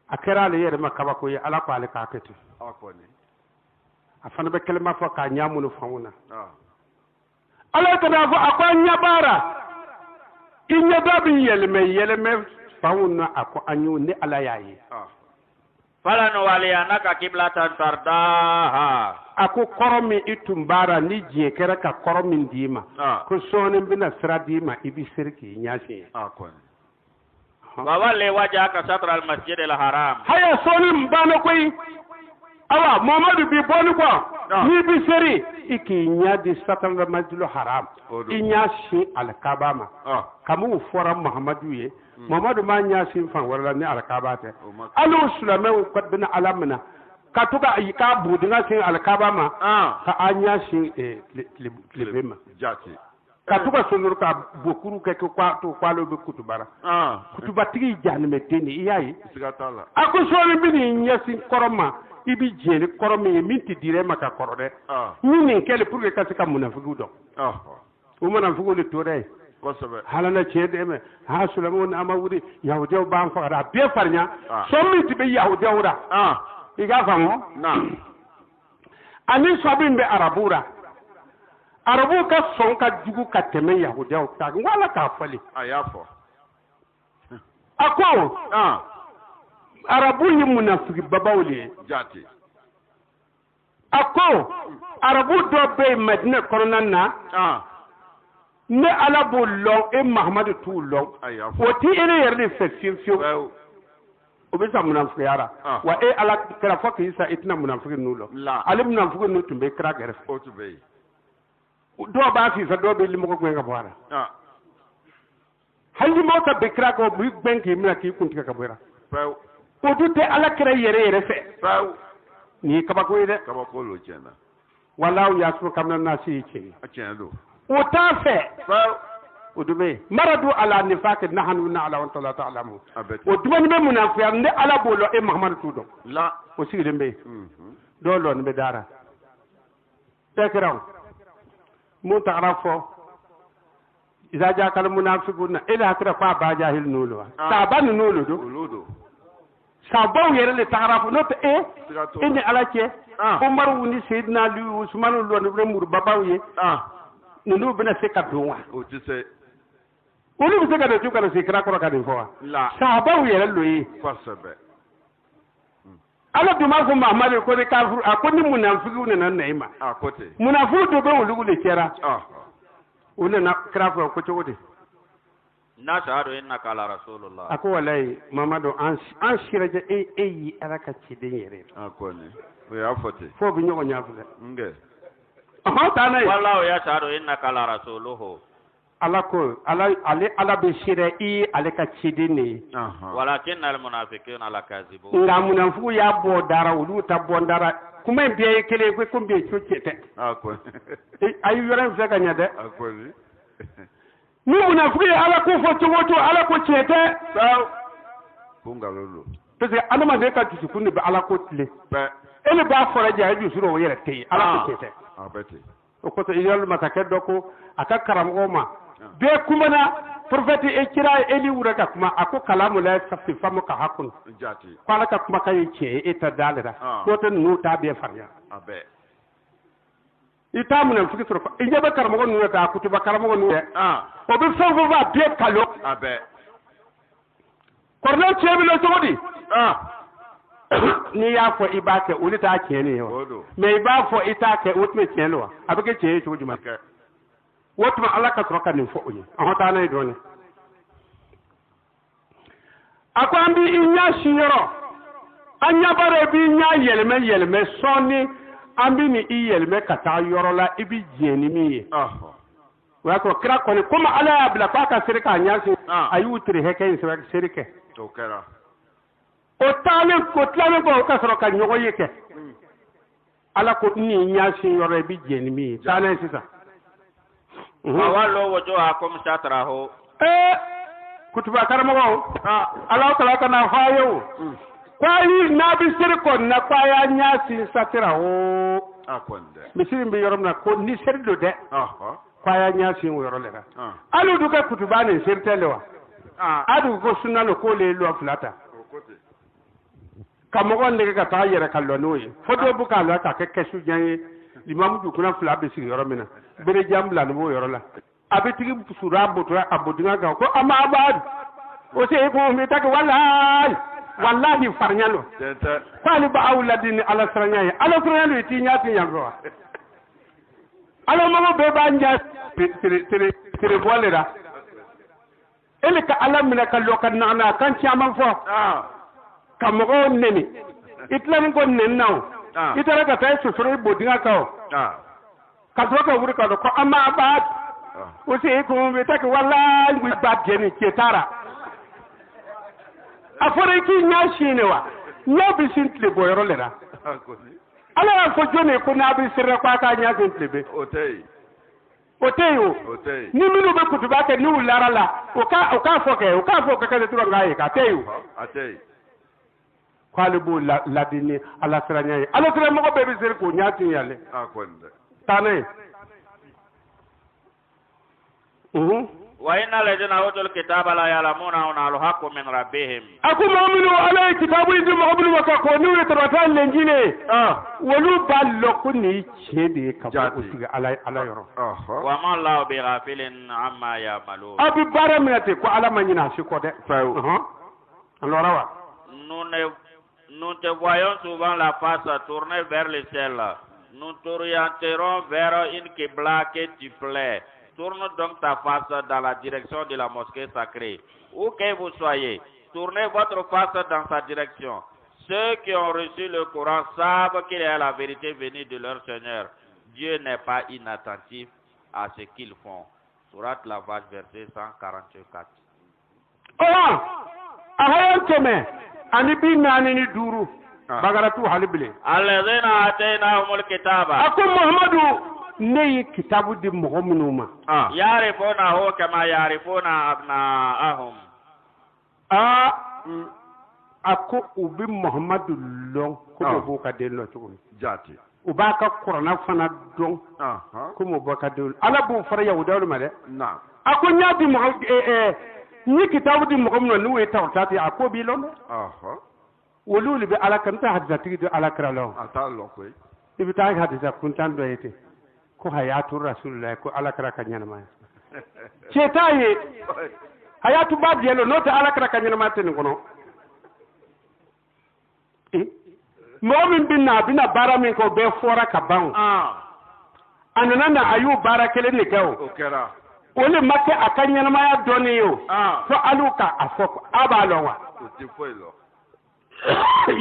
akera le yere makaba ko ala ko ale ka kete afana be kelma fo ka nyamunu fauna ala ka da fo akwanya bara inya dabi yelme fauna ako anyu ne ala yayi fala no wali anaka kiblatan tardaha ako koromi itumbara ni je kera ka koromi ndima ko sonin bina sradima ibi sirki nyasi wa wali wajhaka satra al masjid al haram haya sonin bana koy awa Muhammadu bi boni ko ni bi seri iki nyadi satra al masjid al haram inyasi al kabama kamu fora Muhammadu ye Muhammadu ma nyasi fan wala ni al kabate alu sulame ko bina alamna katuka ka budinga sin al kabama ka anyasi lebema jati katuka sonur ka bokuru ke kwa to kwalo be kutubara kutuba tigi janme teni iyayi sigatala ako soni bini nyasi koroma ibi jeni koromi minti dire maka korode ni kele pour que kasika munafigu do o munafigu le tore halana chede me ha sulamun amawudi yahudiyo ban fara be farnya sommi tibe yahudiyo da iga famo ani sabin be arabura arabu ka son ka jugu ka teme yahudiyo ta wala ka fali ayafo ako arabu ni munafiki babawle jati ako arabu do be madina koronana ne ala bo long e Muhammadu tu long o ti ene yerde fe fio o be sa munafiki yara wa e ala kala fakki isa itna munafiki nulo ale munafiki nu tumbe kra gere o tube do ba fi sa do be limo ko gwenga boara halli mo ka be kra ko bu gbenki mina ki kunti ka boara o dute ala kra yere fe ni kabako ide kabako lo chena wala ya su kamna nasi chi achena do o ta fe o dube maradu ala nifaq nahnu na ala wa ta'lamu o dube ni munafiq ne ala bolo e Muhammad tudo la o sigide mbe do lo ne dara tekraw mu ta'rafo iza ja kal munafiquna ila akra fa ba jahil nulu ta ban nulu do sabaw yere le ta'rafo not inni ala ke Umar wuni Sayyidina Ali Usman lo ne mur babawiye nunu bina se ka donwa o ti se olu bi se ka do tu ka se kra ko ka din fo la sahabaw yere loyi fasabe ala duma ko Muhammad ko de kafir akoni munafiqu ne nan naima akote munafiqu do be olu le kera ole na kra ko ko chode na shahadu innaka la rasulullah ako wallahi Muhammadu an shiraje yi araka chidin yere akoni we afote fo bi nyogo nyafuga nge wallahu yashhadu innaka la rasuluhu ala be shire ale ka chidini walakin al munafiquna la kazibu nga munafiqu ya bo dara ulu ta bo dara kuma biye kele ko kumbe chuchete ayu yoran fega nyade akoni ni munafiqu ala ko fo chowoto ala ko chete punga lolo parce que alama de ka tusukunni be ala ko tle ele ba fora jaaju suro yere te ala ko chete abete o ko to yol matake doko aka karam goma be kuma na prophète e kira eli wuraga kuma ako kalamu la safi famu ka hakun jati kwala ka kuma kai ce ita dalira ko to nu ta be farya abe ita mun fiki suro inje be karam gonu ta kutuba karam gonu o be fo ba be kalo abe korno ce bi lo sodi ni ya fo ibake uli ta kene yo me iba fo itake utme kelo abike che to juma wotuma ala ka troka ni fo oyi ahota na idone akwambi inya shiro anya bare bi nya yelme soni ambini iyel me kata yorola ibi jeni mi wa ko kira ko ni kuma ala ya bla ka sirka nyasi ayu tri heke sirke to kera o tale ko tlame ko ka soro ka nyogo yeke ala ko ni nyasi yoro ibi jeni mi tale sisa awalo wojo akom shatraho kutuba karamo ala kala kana fayo kwai na bi sirko na kwaya nyasi satira ho akonde misiri mbi yorom na ko ni serdo de kwaya nyasi wo yoro lega alu duka kutuba ne sirtelewa adu ko sunna lo ko le lo flata kamogon le ka ta yere kallo noyi fodo buka la ka ke kesu jan imam du kuna fla be siri yoro mina bere jambla no yoro la abetigi sura botura abodinga ga ko ama abad o se ko mi tak wallahi farnyalo kwali ba awladini ala saranyai ti nyati yango ala mo be banja tere bolera ele ka ala mina kallo kan na kan chama fo kamo neni itlan ko nen naw itara ka tay suru bodinga ka ka do ka wuri ka do ko ama abad o se ko mi tak wallahi wi bad jeni ketara afore ki nyashine wa nyabi simple boyro lera ala ko jone ko nabi sirra kwa ka nya simple be otei ni minu be kutuba ke ni ulara la o ka fo ke tu ngai ka teyu atei kwalibu ladini ala sira nyai ala sira mo ko be sir ko nyati yale akonde tane وإن الذين أوتوا الكتاب لا يعلمون أن الحق من ربهم أكو مؤمنوا على كتاب يجب مقبل وكاكوني ويترفان لنجيني ولو باللقني شهدي كبير على يرو وما الله بغافل عما يعملون أبي بارميناتي كو على من يناشي كودة Nous te voyons souvent la face tournée vers le ciel. Nous t'orienterons vers une qibla que tu plais. Tourne donc ta face dans la direction de la mosquée sacrée. Où que vous soyez, tournez votre face dans sa direction. Ceux qui ont reçu le Coran savent qu'il est la vérité venue de leur Seigneur. Dieu n'est pas inattentif à ce qu'ils font. Sourate la vache, verset 144. Oh, ahayan keme, ani bi nani ni duru, bagaratu halibile. Alladhina atainahumul kitaba. Ako Muhammadu ne kitabu di muhammunuma yarifuna hu kama yarifuna abnaahum ako ubi Muhammadu long ko bo ka de lo to jati ubaka qur'ana fana don ko mo boka de ala bu fara yahudaw ma de na ako nyaadi mo ni kitabu di muhammadu ni we tawtati ako bi lon woluli be ala kan ta hadati de ala kralo ata lo ko ibi ta hadisa kuntan do yete ko hayatu rasulullah ko alakara kanyana ma chetaye hayatu badiyelo nota alakara kanyana ma ten kono momin bina baramin ko be fora ka ban anana na ayu barakele ne kawo okera ole make akanyana ma ya doni yo to aluka afoko abalonwa otifoilo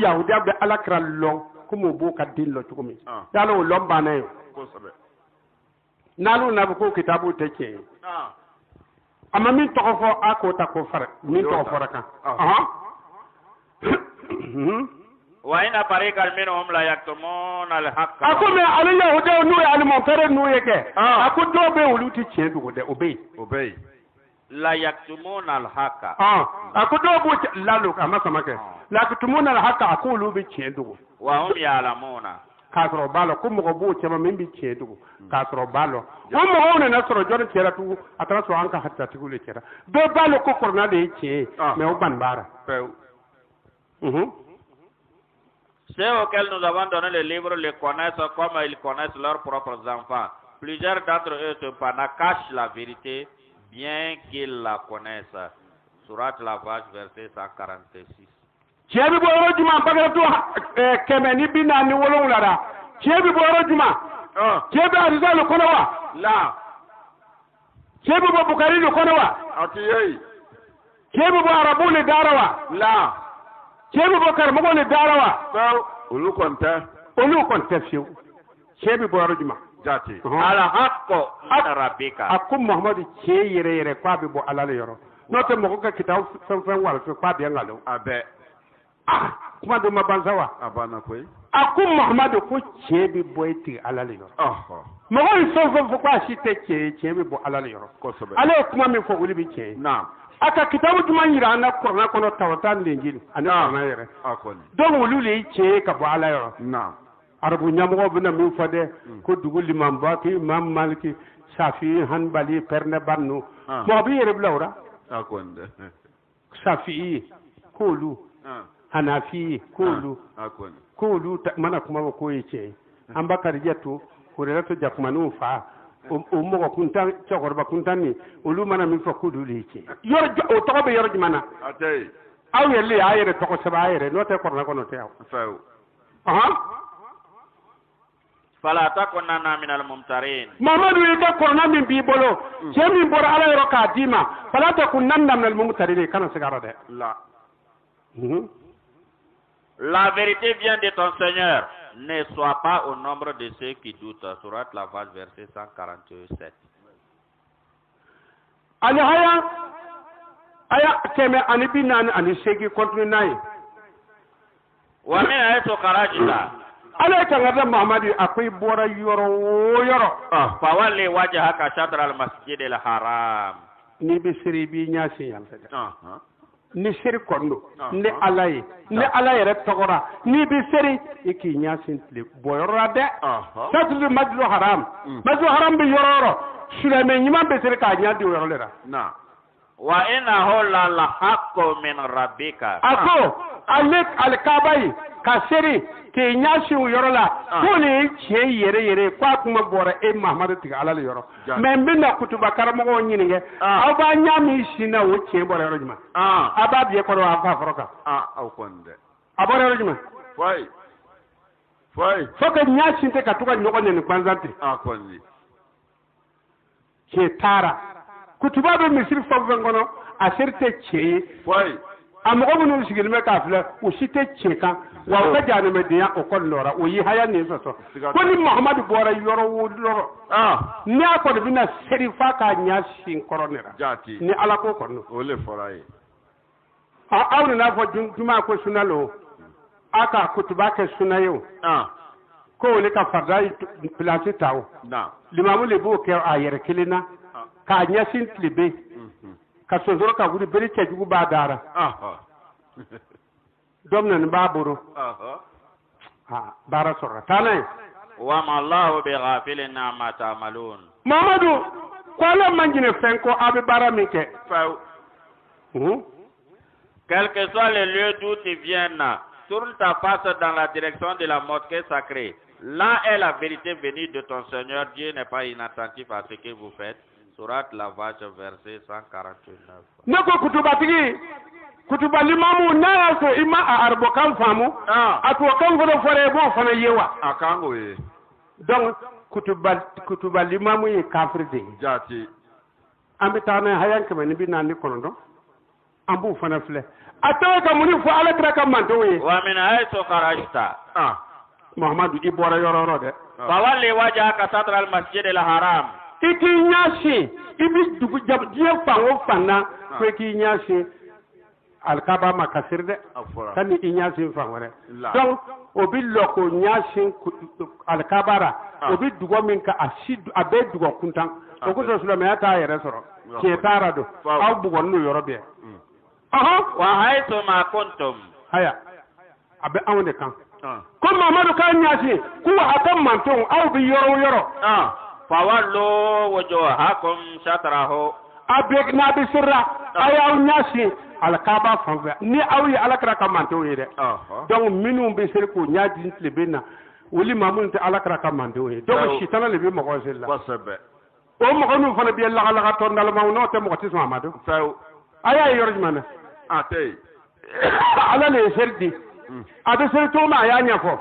yahudia be alakara long ko mo boka dillo to komi yalo lomba na yo ko sabe nalu na ko kitabu take amma min to fo ako ta ko fara min to fara kan wa ina tariqan minhum la yaktumun al haqq ako me aliya hudo nu ya alimu fere nu yake ako do be wuluti chendu de obey la yaktumun al haqq ako do bu lalu kama samake la yaktumun al haqq ako lu bi chendu wa hum ya'lamuna kasro balo ko mo bo chama min bi chendu kasro balo o mo wona na soro jor chera tu atra so anka hatta tu le chera do balo ko korna de che me o ban bara Ceux auxquels nous avons donné le livre les connaissent comme ils connaissent leurs propres enfants. Plusieurs d'entre eux cependant cachent la vérité bien qu'ils la connaissent. Sourate la vache, verset 146. Chebi boro juma baga to kemeni binani wolon lara. Chebi boro juma. Chebi arizalo kono wa. La. Chebi bo bukari lo kono wa. Atiyei. Chebi bo arabu le darawa. La. Chebi bo karmo le darawa. So olu konta fiu. chebi boyaro juma jati ala hakko min rabbika akum muhammadu che yere kwa bi bo alale yoro no te mo ko kitaw fen wal fe kwa bi ngalo abe kuma do mabanzawa abana koy akum muhammadu ko chebi boyti alale yoro oh mo ko kwa shi te chebi bo alale yoro ko sobe ale kuma mi fo wuli bi che naam aka kitabu juma yira na korna kono tawtan de njil ana korna yere akoni don wulule che ka bo ala yoro naam arabu nyamgo bina min fode ko dugul limam baki imam maliki shafi hanbali perne bannu mo bi yere blawra akonde shafi kolu hanafi kolu akoni kolu mana kuma ko yace ambakar jatu horelato jakmanu fa o mo kuntan chogorba kuntani olu mana min fa kudu leke yor o to be yor mana atay aw yelle ayere to ko saba ayere no te korna kono te aw faw fala takunanna min al-mumtarin mamadu ida korna min bi bolo je min bor ala ro ka dima fala takunanna min al-mumtarin kana sigara de la la vérité vient de ton Seigneur. Ne sois pas au nombre de ceux qui doutent. Sourate la page verset 147. Ali aya keme ani binan ani segi continue nai. Wa min ayatu kharajta. Ale tangata Muhammadu akwai bora yoro. Fa walli wajhaka shatr al-masjid al-haram. Ni bi siri bi nyasi yalta. Ni seri kondo ni alaye ni alaye togora ni bi seri iki nyasin le boyora de satlu majlu haram bi yororo suleme nyima be seri ka nya di yorolera na wa innahu la haqqu min rabbika ako alek alkabai ka seri ke nyasi yorola ko ne che yere kwa kuma bora e Muhammadu tiga alal yoro men binda kutuba karamo nyinige aba nyami sina wo che bora yoro juma aba biye ko wa fa foroka aw konde abora yoro juma foi foka nyasi te katuka nyoko ne kwanzante kondi che tara kutuba be misir fo ngono asirte che foi amogo bunu sigilme kafle usite che kan wa ka jani me dia o kon lora o yi haya ni so ko ni Muhammadu bora yoro wo loro ni akon bina seri fa ka nya sin koronera jati ni ala ko kono o le forai awni na fo juma ko sunalo aka kutuba ke sunayo ko le ka fardai place taw na limamu le bo ke ayere kilina ka nya sin tlibe ka so zoro ka gudi beri ke jugu ba dara domna ni baburu bara sorra tanay wa ma Allahu bi ghafilin amma ta'malun Mamadou kwala manjine fenko abi bara mike quel que soit le lieu d'où tu viennes, tourne ta face dans la direction de la mosquée sacrée. Là est la vérité venue de ton Seigneur. Dieu n'est pas inattentif à ce que vous faites. Sourate la vache, verset 149. Nako kutuba limamu na so ima a arbokan famu atwa kan godo fore bo fana yewa akango ye donc kutuba limamu ye kafirde jati ambitana hayanke men bi nani kono ambu fana fle atawa ka muni fo ala tra kam manto ye wa min haythu kharajta Muhammadu ibora yororo de fa walli wajhaka satr al masjid al haram iki nyashi ibi dugu jabje fango fanna ko ki nyashi alkaba makasirde tani inyasi fangore donc obi loko nyasi alkabara obi dugo min ka asidu abe dugo kuntan ko ko so me ata yere soro ke tarado aw bugo nu yorobe wa haythu ma kuntum haya abe awne kan ko Muhammadu kan nyasi ku atam manton aw bi yoro fa wallu wujuhakum shatrahu abek na bi sirra ayaw nyasi alkaba fanfɛ ni aw ye alakira ka mantew ye dɛ donc minnu bɛ seri k'o ɲa di tile bɛ na olu maamu tɛ alakira ka mantew ye donc sitana le bɛ mɔgɔ seri la o mɔgɔ ninnu fana bɛ lagalaga tɔ ndalamaw n'o tɛ mɔgɔ tɛ sɔn a ma dɔn a y'a ye yɔrɔ jumɛn na ala le ye seri di a bɛ seri cogo min a y'a ɲɛfɔ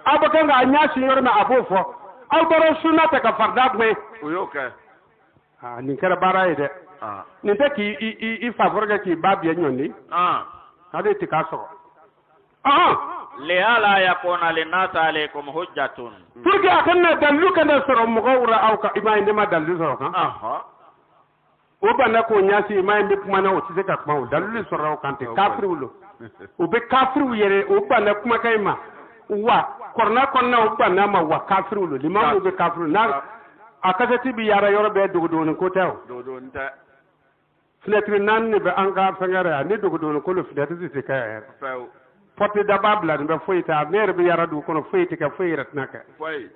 aw bɛ kan k'a ɲa si yɔrɔ min a b'o fɔ aw bɔra sunna tɛ ka farida gɛn o y'o kɛ nin kɛra baara ye dɛ nin tɛ k'i fa fɔra k'i ba biɛ ɲɔni ale tɛ k'a sɔrɔ لئلا يكون للناس عليكم حجة. Turki akan dalu kana soro mo gawra aw ka ima inde ma dalu soro kan. O bana ko nyasi ima inde kuma na o tise ka kuma o dalu soro kan te kafriwlo. O be kafriw yere o bana kuma kai ma wa korna konna o bana ma wa kafriwlo limamu be kafriw na akasati bi yara yoro be dogo ko taw. Dodo nta. Fletri nan ne be anga fengara ne dogo ko lo fletri se ka. Faw. Poti da babla be foyita mer be yara du kono foyiti ka foyirat naka. Foy.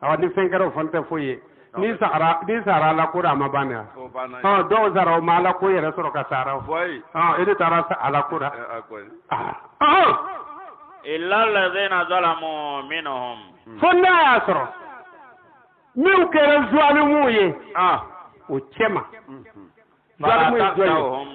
Awadi fengara fonte foye. Ni sara la kura ma bana. O bana. Ha do zara ma la ko yere soro ka sara. Foy. Ha ede tara sa ala kura. إلا الذين ظلموا منهم. Fonna ya soro. Miu kere zalimu ye. O chema. فلا تخشوهم.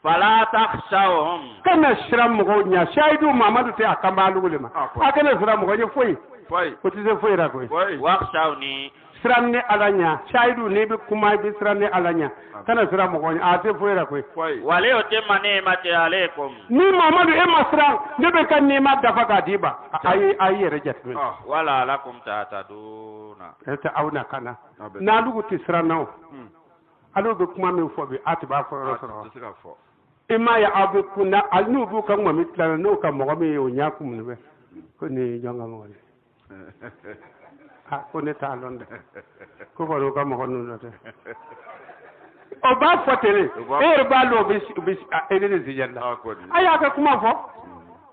فلا تخشوهم. Kana shira mo nya shaidu Muhammadu te akambalu lema. Akana shira mo nya foyi. Foy. Ko tise foyi ra ko. Foy. واخشوني. Siranne alanya shaidu ne bi kuma bi siranne alanya kana sira mo nya ate foyi ra ko. Foy. وليتم نعمتي عليكم. Ni Muhammadu e masran ne be kan ne ma dafa ka diba. Ayi yere jatmin. ولا لكم تهتدون. Eta auna kana. Na lugu tisrano. Alo be kuma min fo bi atiba fo rasoro. Ima ya abu kuna alnu bu kan mo mitla no kan mo mi o nya kum ne be. Ko ni jonga mo ni. Ko ne ta londe. Ko ko ka mo honu no te. O ba fotele. Ba lo bi ene ni jalla. Aya ka kuma fo.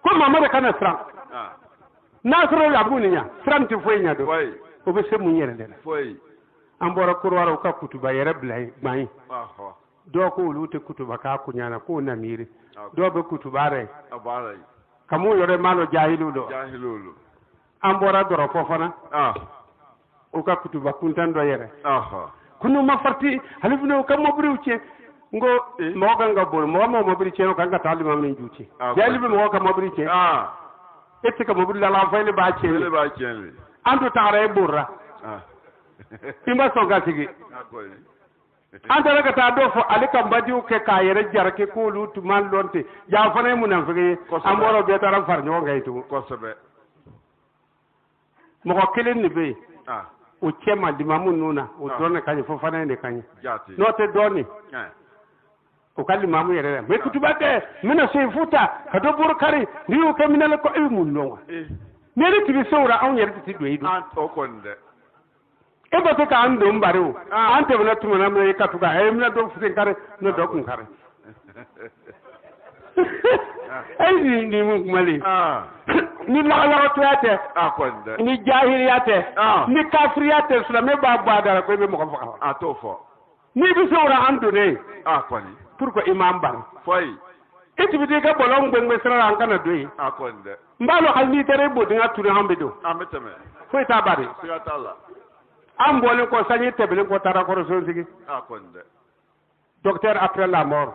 Ko mama kana sran. Nasro la bu ni nya. Sran ti fo nya do. O be se mu nyere de. Foy. Ambora kurwaro ka kutuba yere blai mai. Do ko lute kutuba ka kunyana ko na miri. Do be kutuba re. Abare. Kamu yore malo jahilulo. Jahilulo. Ambora doro fofana. O ka kutuba kuntan do yere. Kunu mafarti halifno kam mabruche ngo mo ganga bol mo mabriche no kanga talima min juti. Jalibi mo ka mabriche. Ette ka mabri la fayle ba che. Le ba che. Andu tare burra. Imba songa sigi. Anta ka ta do fo alika mbadiu ke ka yere jarake ko lutu man lonte ya fane munafiki amoro be tara farnyo ngaitu ko sebe mo ko kelen ni be o chema di mamun nuna o donna kany fo fane ne kany no te doni o kalli mamu yere me kutubate mina sey futa ka do bur kari riu ke minale ko e mun no ne ri tibi sowra on yere ti do yidu an to konde e ba to ka ando mbaro ante bana tumana me ka tuka e mina do futin kare no do kun kare ai ni mu mali ni la to yate akonde ni jahiliyate ni kafriyate sulame ba dara ko be mo ko fa atofo ni bi sowra ando ne akoni pourquoi imam bar foy etibite ka bolong ngbe sara an kana doyi akonde mbalo alni tere bodin aturi hambe do ameteme foy ta bari sigatala am bolin ko sanyi tebele ko tara ko so sigi akonde docteur après la mort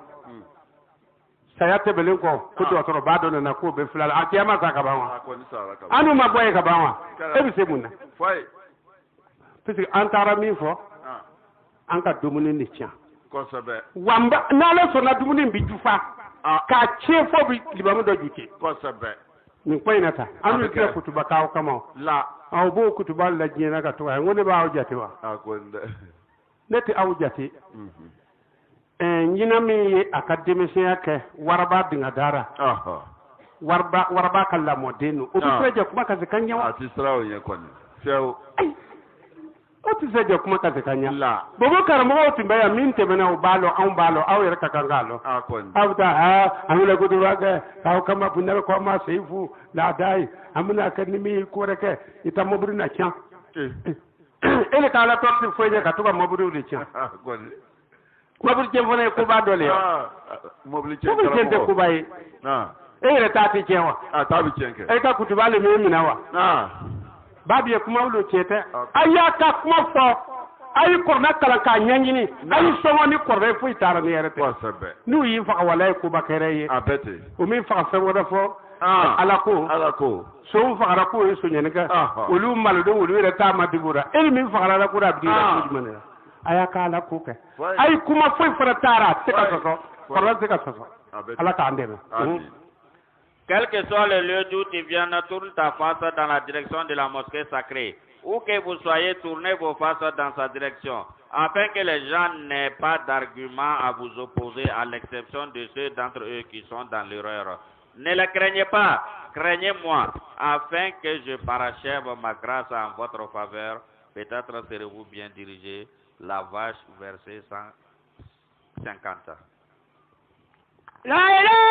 saya tebele ko docteur bado na ko be fulal akiyama ka bawa akoni sara ka anu ma boy ka bawa e bi semuna foy pisi antara mi fo an ka dumuni ni tia ko sebe wamba na la so na dumuni bi jufa ka chefo bi libamu do juke ko sebe ni ko inata anu ke kutuba ka kama la aw bo kutuba la jina ka to ngone ba aw jati wa akonde neti aw jati nyina mi academicien yake waraba dinga dara warba kala modenu o bi kuma ka zakanya wa ati strawo ye koni feo o ti seje kuma ka zakanya la bobo karamo o timba ya minte bena o balo aw yere ka kangalo akonde awta amula kutuba ka aw kama bunna ko ma seifu la dai amuna ka nimi ko reke ita mobri na kyan ele ka la torti foye ka tuba mobri le kyan akonde mobri je fone ko ba dole mobri je ko bai ele ta ti kyan wa tabi chenke e ka kutuba le mi mina wa babu ya kuma ulo chete aya ka kuma fo ayi korna kala ka nyanyini ayi somo ni korre fu itara ni yarete nu yi fa wala ko bakere yi abete o min fa fa wada fo alako so fa ara ko so nyene ka olu maldo olu re ta madibura el min fa ara ko rabdi ra ko jumane aya ka ala ko ke ayi kuma fo fa tara te ka so korra te ka so ala ka ande Quel que soit le lieu d'où tu viens, tourne ta face dans la direction de la mosquée sacrée. Où que vous soyez, tournez vos faces dans sa direction, afin que les gens n'aient pas d'argument à vous opposer, à l'exception de ceux d'entre eux qui sont dans l'erreur. Ne les craignez pas, craignez-moi, afin que je parachève ma grâce en votre faveur. Peut-être serez-vous bien dirigés. La vache, verset 150. La ilaha